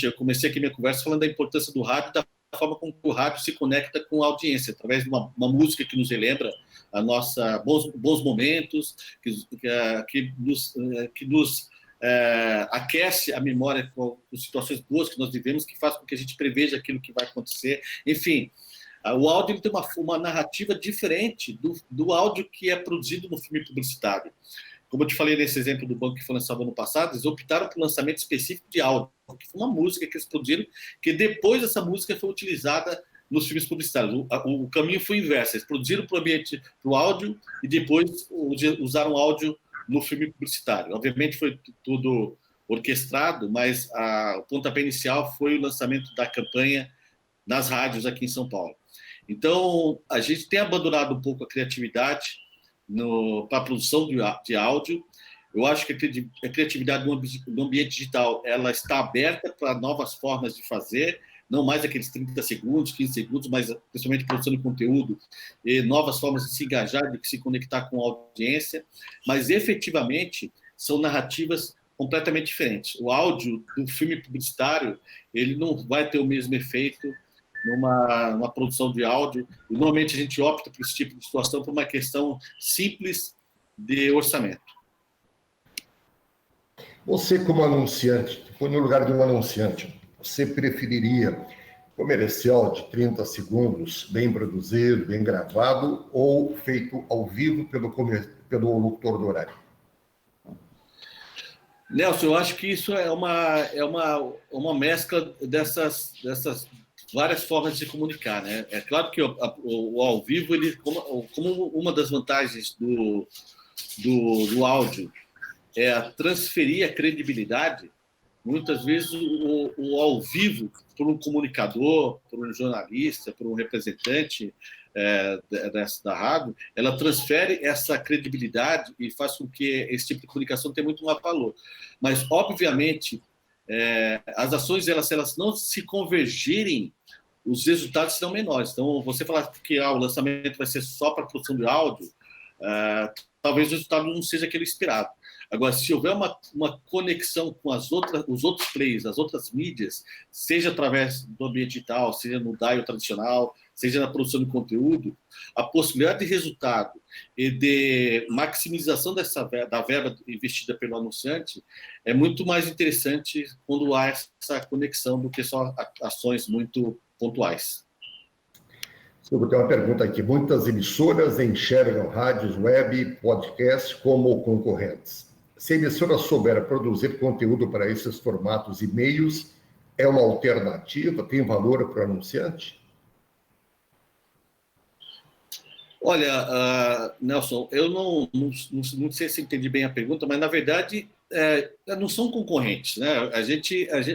Eu comecei aqui minha conversa falando da importância do rádio, da forma como o rádio se conecta com a audiência, através de uma música que nos relembra a nossa bons momentos, que nos aquece a memória com situações boas que nós vivemos, que faz com que a gente preveja aquilo que vai acontecer. Enfim, o áudio ele tem uma narrativa diferente do áudio que é produzido no filme publicitário. Como eu te falei nesse exemplo do banco que foi lançado ano passado, eles optaram por um lançamento específico de áudio, que foi uma música que eles produziram, que depois essa música foi utilizada nos filmes publicitários. O caminho foi inverso, eles produziram para o áudio e depois usaram o áudio no filme publicitário. Obviamente foi tudo orquestrado, mas o pontapé inicial foi o lançamento da campanha nas rádios aqui em São Paulo. Então, a gente tem abandonado um pouco a criatividade para a produção de áudio. Eu acho que a criatividade no ambiente digital ela está aberta para novas formas de fazer, não mais aqueles 30 segundos, 15 segundos, mas principalmente produção de conteúdo e novas formas de se engajar, de se conectar com a audiência, mas efetivamente são narrativas completamente diferentes. O áudio do filme publicitário, ele não vai ter o mesmo efeito numa produção de áudio, e normalmente a gente opta por esse tipo de situação por uma questão simples de orçamento. Você, como anunciante, põe no lugar de um anunciante, você preferiria comercial de 30 segundos, bem produzido, bem gravado, ou feito ao vivo pelo locutor do horário? Nelson, eu acho que isso é uma mescla dessas várias formas de se comunicar, né? É claro que o ao vivo, ele, como uma das vantagens do áudio é transferir a credibilidade, muitas vezes o ao vivo, por um comunicador, por um jornalista, por um representante da rádio, ela transfere essa credibilidade e faz com que esse tipo de comunicação tenha muito mais valor. Mas, obviamente, as ações, elas não se convergirem, os resultados serão menores. Então, você falar que o lançamento vai ser só para produção de áudio, talvez o resultado não seja aquele esperado. Agora, se houver uma conexão com os outros players, as outras mídias, seja através do ambiente digital, seja no DAIO tradicional, seja na produção de conteúdo, a possibilidade de resultado e de maximização da verba investida pelo anunciante é muito mais interessante quando há essa conexão do que só ações muito pontuais. Eu vou ter uma pergunta aqui. Muitas emissoras enxergam rádios, web e podcast como concorrentes. Se a emissora souber produzir conteúdo para esses formatos e meios, é uma alternativa? Tem valor para o anunciante? Olha, Nelson, eu não sei se entendi bem a pergunta, mas, na verdade, não são concorrentes, né?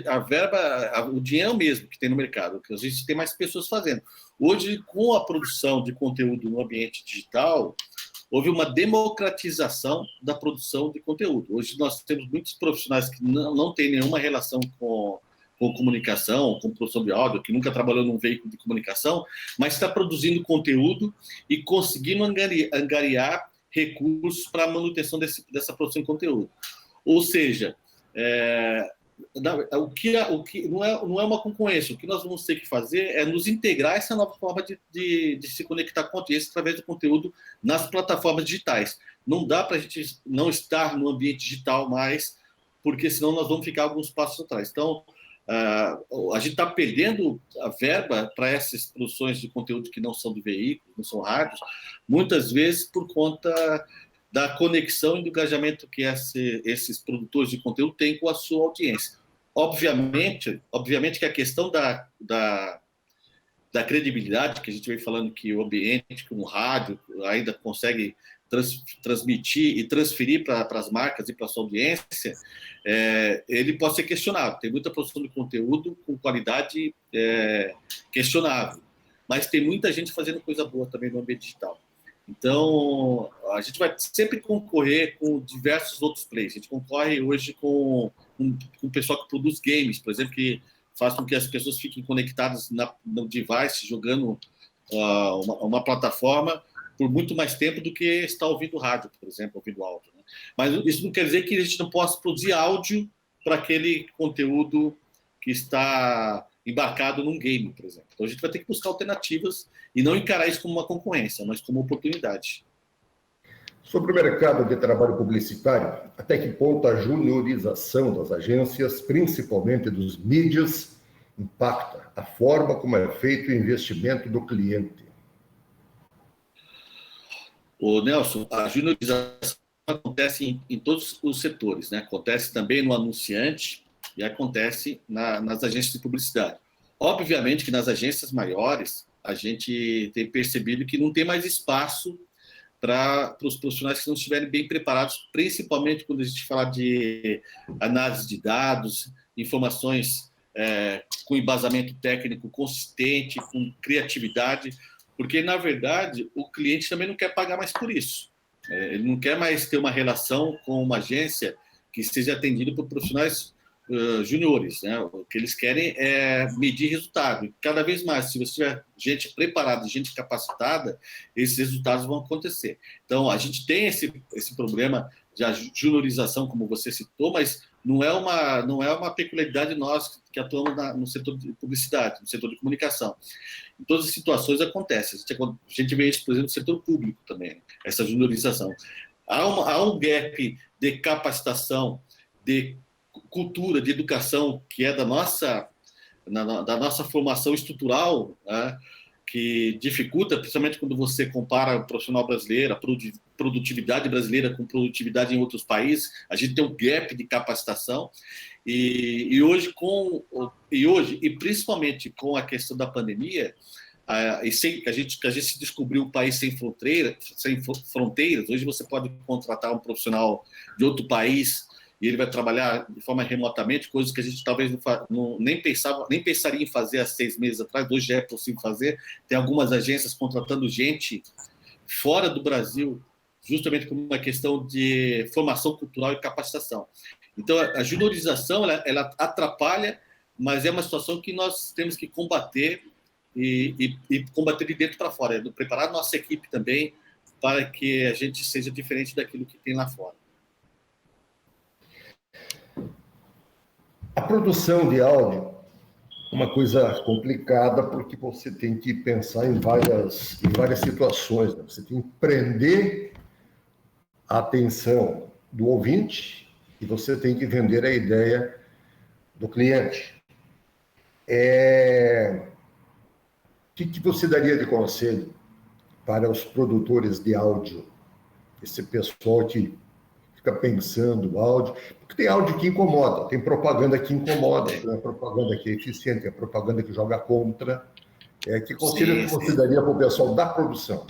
A verba, o dinheiro é o mesmo que tem no mercado, que a gente tem mais pessoas fazendo. Hoje, com a produção de conteúdo no ambiente digital, houve uma democratização da produção de conteúdo. Hoje nós temos muitos profissionais que não têm nenhuma relação com comunicação, com produção de áudio, que nunca trabalhou num veículo de comunicação, mas está produzindo conteúdo e conseguindo angariar recursos para a manutenção dessa produção de conteúdo. Ou seja, o que não é uma concorrência. O que nós vamos ter que fazer é nos integrar essa nova forma de se conectar com a audiência através do conteúdo nas plataformas digitais. Não dá para a gente não estar no ambiente digital mais, porque senão nós vamos ficar alguns passos atrás. Então, a gente está perdendo a verba para essas produções de conteúdo que não são de veículos, não são rádios, muitas vezes por conta da conexão e do engajamento que esses produtores de conteúdo têm com a sua audiência. Obviamente que a questão da credibilidade, que a gente vem falando que o ambiente, como o rádio, ainda consegue transmitir e transferir para as marcas e para a sua audiência, ele pode ser questionado. Tem muita produção de conteúdo com qualidade questionável, mas tem muita gente fazendo coisa boa também no ambiente digital. Então, a gente vai sempre concorrer com diversos outros players. A gente concorre hoje com o pessoal que produz games, por exemplo, que faz com que as pessoas fiquem conectadas no device, jogando uma plataforma por muito mais tempo do que estar ouvindo rádio, por exemplo, ouvindo áudio, né? Mas isso não quer dizer que a gente não possa produzir áudio para aquele conteúdo que está embarcado num game, por exemplo. Então a gente vai ter que buscar alternativas e não encarar isso como uma concorrência, mas como oportunidade. Sobre o mercado de trabalho publicitário, até que ponto a juniorização das agências, principalmente dos mídias, impacta a forma como é feito o investimento do cliente? Nelson, a juniorização acontece em todos os setores, né? Acontece também no anunciante e acontece nas agências de publicidade. Obviamente que nas agências maiores, a gente tem percebido que não tem mais espaço para os profissionais que não estiverem bem preparados, principalmente quando a gente fala de análise de dados, informações com embasamento técnico consistente, com criatividade, porque, na verdade, o cliente também não quer pagar mais por isso. Ele não quer mais ter uma relação com uma agência que seja atendida por profissionais juniores, né? O que eles querem é medir resultado. E cada vez mais, se você tiver gente preparada, gente capacitada, esses resultados vão acontecer. Então, a gente tem esse problema de juniorização, como você citou, mas não é uma peculiaridade nossa que atuamos no setor de publicidade, no setor de comunicação. Em todas as situações acontece. A gente vê isso, por exemplo, no setor público também, essa juniorização. Há um gap de capacitação, de cultura, de educação, que é da nossa formação estrutural, né, que dificulta, principalmente quando você compara o profissional brasileiro, a produtividade brasileira com produtividade em outros países. A gente tem um gap de capacitação e hoje, principalmente com a questão da pandemia, que a gente se descobriu um país sem fronteiras. Hoje você pode contratar um profissional de outro país e ele vai trabalhar de forma remotamente, coisas que a gente talvez nem pensaria em fazer há 6 meses atrás. Hoje já é possível fazer. Tem algumas agências contratando gente fora do Brasil, justamente por uma questão de formação cultural e capacitação. Então, a juniorização, ela atrapalha, mas é uma situação que nós temos que combater e combater de dentro para fora. Preparar a nossa equipe também para que a gente seja diferente daquilo que tem lá fora. A produção de áudio é uma coisa complicada porque você tem que pensar em várias situações, né? Você tem que prender a atenção do ouvinte e você tem que vender a ideia do cliente. O que você daria de conselho para os produtores de áudio? Esse pessoal que fica pensando no áudio, porque tem áudio que incomoda, tem propaganda que incomoda, tem a propaganda que é eficiente, tem a propaganda que joga contra. Que conselho que você daria para o pessoal da produção?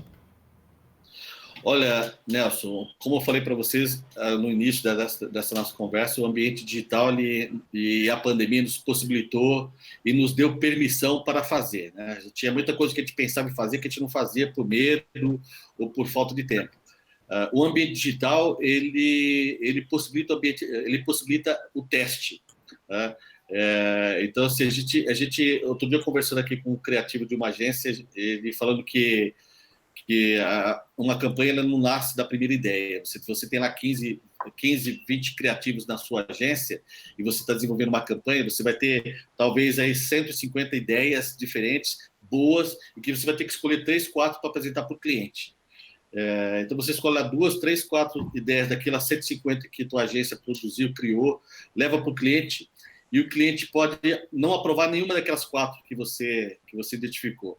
Olha, Nelson, como eu falei para vocês no início dessa nossa conversa, o ambiente digital e a pandemia nos possibilitou e nos deu permissão para fazer, né? Tinha muita coisa que a gente pensava em fazer que a gente não fazia por medo ou por falta de tempo. O ambiente digital ele possibilita o teste, né? Então, se a gente outro dia conversando aqui com um criativo de uma agência, ele falando que uma campanha ela não nasce da primeira ideia. Você tem lá 15, 20 criativos na sua agência e você está desenvolvendo uma campanha, você vai ter talvez aí 150 ideias diferentes, boas, e que você vai ter que escolher 3, 4 para apresentar para o cliente. Então você escolhe lá 2, 3, 4 ideias daquelas 150 que a tua agência produziu, criou, leva para o cliente e o cliente pode não aprovar nenhuma daquelas 4 que você identificou.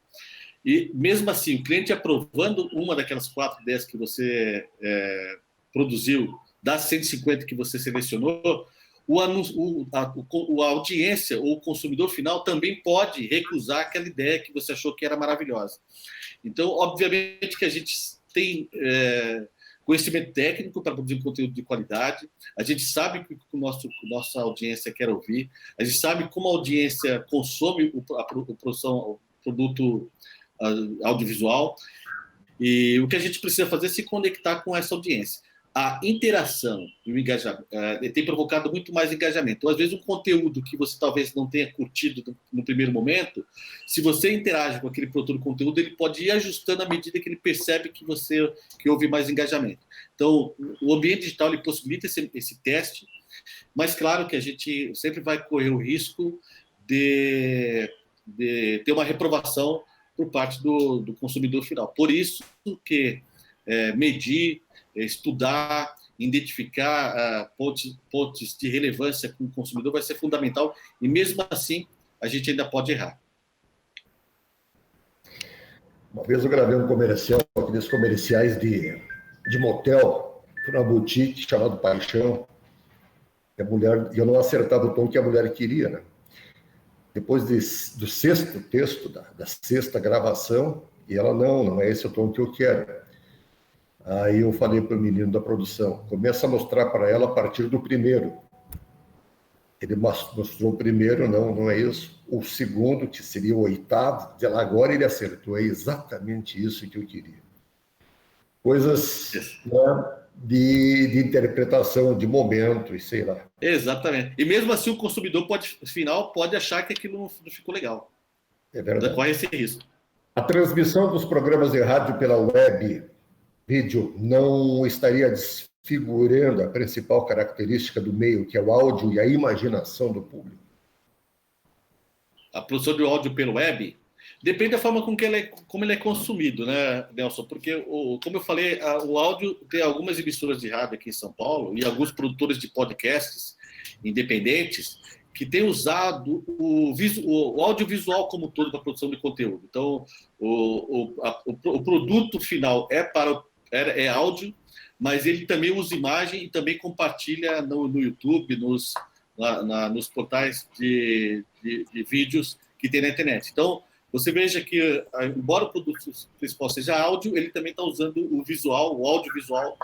E mesmo assim, o cliente aprovando uma daquelas 4 ideias que você produziu, das 150 que você selecionou, a audiência ou o consumidor final também pode recusar aquela ideia que você achou que era maravilhosa. Então, obviamente que a gente tem conhecimento técnico para produzir conteúdo de qualidade, a gente sabe o que nossa audiência quer ouvir, a gente sabe como a audiência consome o produto audiovisual, e o que a gente precisa fazer é se conectar com essa audiência. A interação e o engajamento tem provocado muito mais engajamento. Então, às vezes, um conteúdo que você talvez não tenha curtido no primeiro momento, se você interage com aquele produtor de conteúdo, ele pode ir ajustando à medida que ele percebe que houve mais engajamento. Então, o ambiente digital ele possibilita esse teste, mas claro que a gente sempre vai correr o risco de ter uma reprovação por parte do consumidor final. Por isso que medir, estudar, identificar pontos de relevância com o consumidor vai ser fundamental, e mesmo assim a gente ainda pode errar. Uma vez eu gravei um comercial, aqueles comerciais de motel, para uma boutique chamado Paixão, e a mulher, eu não acertava o tom que a mulher queria, né? Depois do sexto texto, da sexta gravação, e ela, não é esse o tom que eu quero. Aí eu falei para o menino da produção, começa a mostrar para ela a partir do primeiro. Ele mostrou o primeiro, não é isso. O segundo, que seria o oitavo, agora ele acertou, é exatamente isso que eu queria. Coisas, né, de interpretação, de momento, e sei lá. Exatamente. E mesmo assim o consumidor final pode achar que aquilo não ficou legal. É verdade. Corre esse risco. A transmissão dos programas de rádio pela web, vídeo, não estaria desfigurando a principal característica do meio, que é o áudio e a imaginação do público? A produção de áudio pelo web depende da forma como ele é consumido, né, Nelson? Porque, como eu falei, o áudio tem algumas emissoras de rádio aqui em São Paulo e alguns produtores de podcasts independentes que têm usado o audiovisual como um todo para a produção de conteúdo. Então, o produto final é áudio, mas ele também usa imagem e também compartilha no YouTube, nos portais de vídeos que tem na internet. Então, você veja que, embora o produto principal seja áudio, ele também está usando o audiovisual,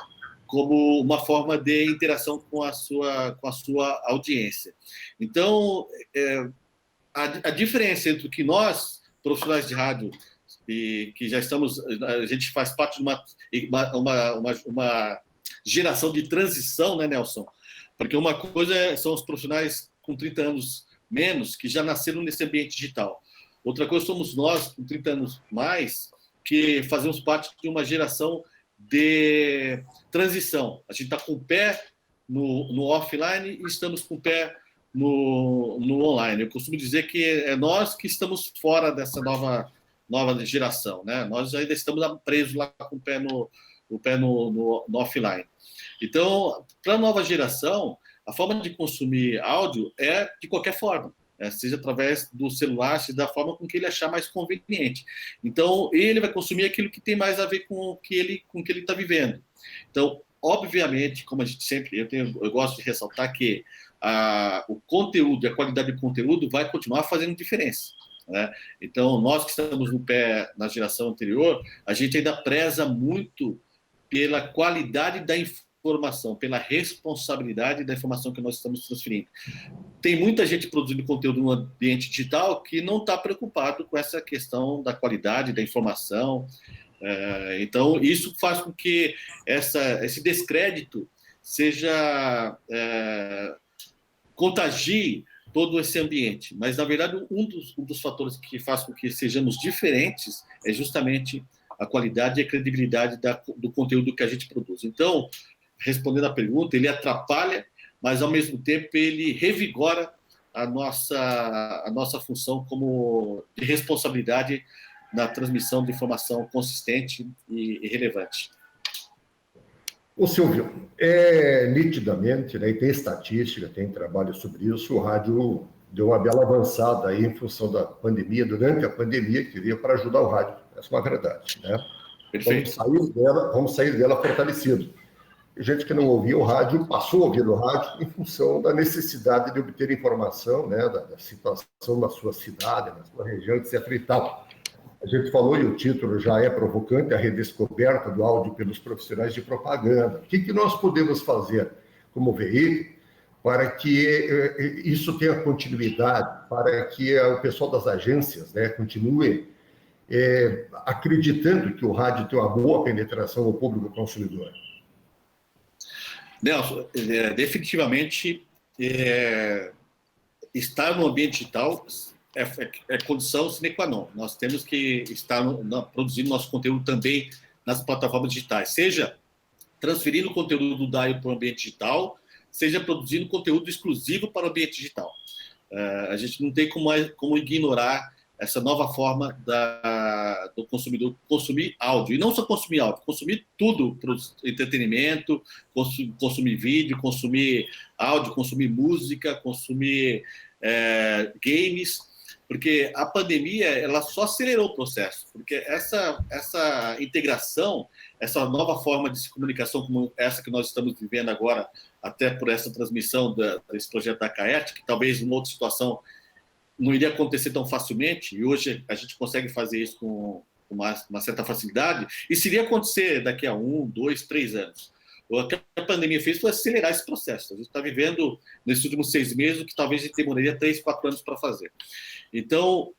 como uma forma de interação com a sua audiência. Então, a diferença entre o que nós, profissionais de rádio, e que já estamos, a gente faz parte de uma geração de transição, né, Nelson? Porque uma coisa são os profissionais com 30 anos menos, que já nasceram nesse ambiente digital. Outra coisa somos nós, com 30 anos mais, que fazemos parte de uma geração de transição. A gente está com o pé no offline e estamos com o pé no online. Eu costumo dizer que é nós que estamos fora dessa nova geração, né? Nós ainda estamos presos lá com o pé no offline. Então, para a nova geração, a forma de consumir áudio é de qualquer forma, seja através do celular, seja da forma com que ele achar mais conveniente. Então, ele vai consumir aquilo que tem mais a ver com o que ele está vivendo. Então, obviamente, como a gente sempre, eu gosto de ressaltar que o conteúdo, a qualidade do conteúdo vai continuar fazendo diferença, né? Então, nós que estamos no pé na geração anterior, a gente ainda preza muito pela qualidade da informação, pela responsabilidade da informação que nós estamos transferindo. Tem muita gente produzindo conteúdo no ambiente digital que não está preocupado com essa questão da qualidade da informação. Então, isso faz com que esse descrédito contagie todo esse ambiente. Mas, na verdade, um dos fatores que faz com que sejamos diferentes é justamente a qualidade e a credibilidade do conteúdo que a gente produz. Então, respondendo à pergunta, ele atrapalha, mas, ao mesmo tempo, ele revigora a nossa função como de responsabilidade na transmissão de informação consistente e relevante. Ô Silvio, nitidamente, né, e tem estatística, tem trabalho sobre isso, o rádio deu uma bela avançada aí em função da pandemia, durante a pandemia, que veio para ajudar o rádio. Essa é uma verdade, né? Perfeito. Vamos sair dela fortalecido. Gente que não ouvia o rádio passou a ouvir o rádio em função da necessidade de obter informação, né, da situação na sua cidade, na sua região, etc. e tal. A gente falou, e o título já é provocante, a redescoberta do áudio pelos profissionais de propaganda. O que nós podemos fazer como veículo para que isso tenha continuidade, para que o pessoal das agências, né, continue acreditando que o rádio tem uma boa penetração no público consumidor? Nelson, definitivamente, estar no ambiente digital é condição sine qua non. Nós temos que estar produzindo nosso conteúdo também nas plataformas digitais, seja transferindo o conteúdo do DAIO para o ambiente digital, seja produzindo conteúdo exclusivo para o ambiente digital. A gente não tem como ignorar essa nova forma do consumidor consumir áudio. E não só consumir áudio, consumir tudo para o entretenimento, consumir vídeo, consumir áudio, consumir música, consumir games, porque a pandemia ela só acelerou o processo, porque essa integração, essa nova forma de comunicação como essa que nós estamos vivendo agora, até por essa transmissão desse projeto da CAERT, que talvez em outra situação não iria acontecer tão facilmente, e hoje a gente consegue fazer isso com uma certa facilidade, e se iria acontecer daqui a 1, 2, 3 anos. O que a pandemia fez foi acelerar esse processo. A gente está vivendo, nesses últimos 6 meses, o que talvez a gente demoraria 3, 4 anos para fazer. Então,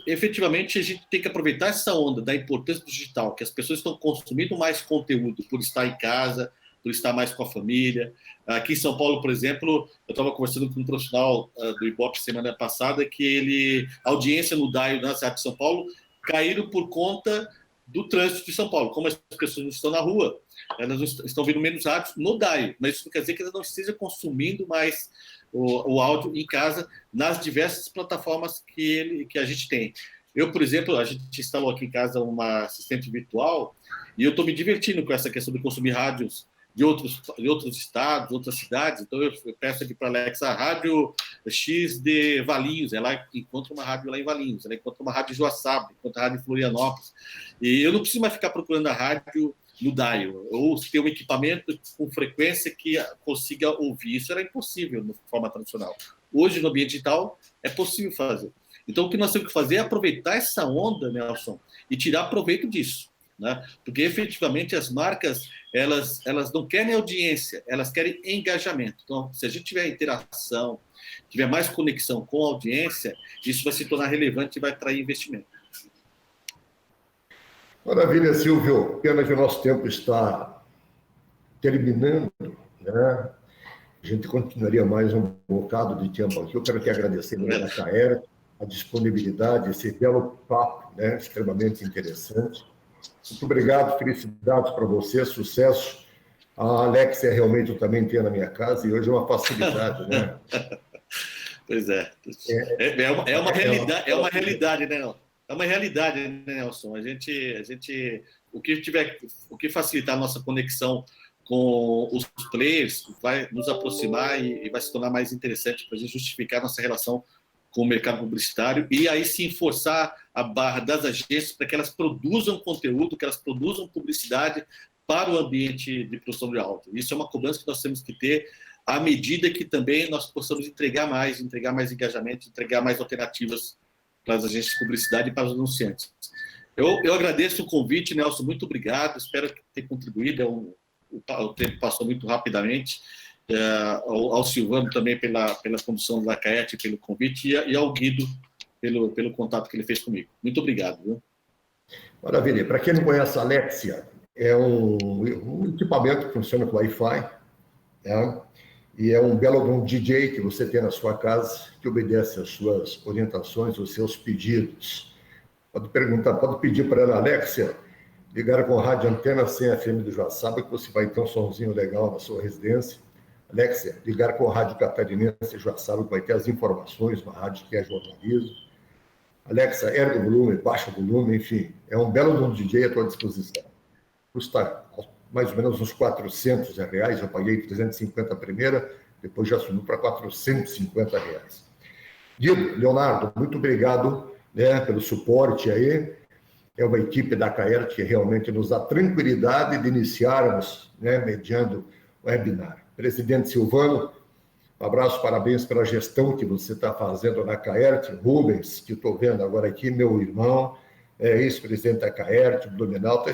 efetivamente, a gente tem que aproveitar essa onda da importância do digital, que as pessoas estão consumindo mais conteúdo por estar em casa, por estar mais com a família. Aqui em São Paulo, por exemplo, eu estava conversando com um profissional do Ibope semana passada, que a audiência no DAIO na cidade de São Paulo caíram por conta do trânsito de São Paulo. Como as pessoas não estão na rua, elas estão vendo menos rádios no DAIO, mas isso não quer dizer que elas não estejam consumindo mais o áudio em casa nas diversas plataformas que a gente tem. Eu, por exemplo, a gente instalou aqui em casa uma assistente virtual e eu estou me divertindo com essa questão de consumir rádios de outros estados, outras cidades. Então, eu peço aqui para a Alexa a rádio X de Valinhos. Ela encontra uma rádio lá em Valinhos, ela encontra uma rádio em Joaçaba, encontra a rádio em Florianópolis. E eu não preciso mais ficar procurando a rádio no DAIO, ou ter um equipamento com frequência que consiga ouvir. Isso era impossível de forma tradicional. Hoje, no ambiente digital, é possível fazer. Então, o que nós temos que fazer é aproveitar essa onda, Nelson, e tirar proveito disso, né? Porque, efetivamente, as marcas, elas não querem audiência, elas querem engajamento. Então, se a gente tiver interação, tiver mais conexão com a audiência, isso vai se tornar relevante e vai atrair investimento. Maravilha, Silvio. Pena que o nosso tempo está terminando, né? A gente continuaria mais um bocado de tempo aqui. Eu quero te agradecer, a CAERT, a disponibilidade, esse belo papo, né? Extremamente interessante. Muito obrigado, felicidades para você, sucesso. A Alexia realmente eu também tenho na minha casa e hoje é uma facilidade, né? Pois é. É uma realidade, né, Nelson? É uma realidade, né, Nelson? O que facilitar a nossa conexão com os players vai nos aproximar e vai se tornar mais interessante para a gente justificar nossa relação com o mercado publicitário e aí sim forçar a barra das agências para que elas produzam conteúdo, que elas produzam publicidade para o ambiente de produção de áudio. Isso é uma cobrança que nós temos que ter à medida que também nós possamos entregar mais engajamento, entregar mais alternativas para as agências de publicidade e para os anunciantes. Eu agradeço o convite, Nelson, muito obrigado, espero ter contribuído, o tempo passou muito rapidamente, ao Silvano também pela condução da CAERT, pelo convite, e ao Guido pelo contato que ele fez comigo. Muito obrigado. Viu? Maravilha. Para quem não conhece a Alexia, é um equipamento que funciona com Wi-Fi, né? E é um belo DJ que você tem na sua casa, que obedece às suas orientações, aos seus pedidos. Pode pedir para ela, Alexia, ligar com a rádio Antena 100 FM do Joaçaba, que você vai ter um somzinho legal na sua residência. Alexia, ligar com a rádio Catarinense Joaçaba, que vai ter as informações, uma rádio que é jornalismo. Alexa, ergue o volume, baixa o volume, enfim, é um belo DJ à tua disposição. Custa mais ou menos uns R$400, eu paguei 350 a primeira, depois já subiu para R$450. Guido, Leonardo, muito obrigado, né, pelo suporte aí. É uma equipe da CAERT que realmente nos dá tranquilidade de iniciarmos, né, mediando o webinar. Presidente Silvano, um abraço, parabéns pela gestão que você está fazendo na CAERT. Rubens, que estou vendo agora aqui, meu irmão, ex-presidente da CAERT, Blumenau, está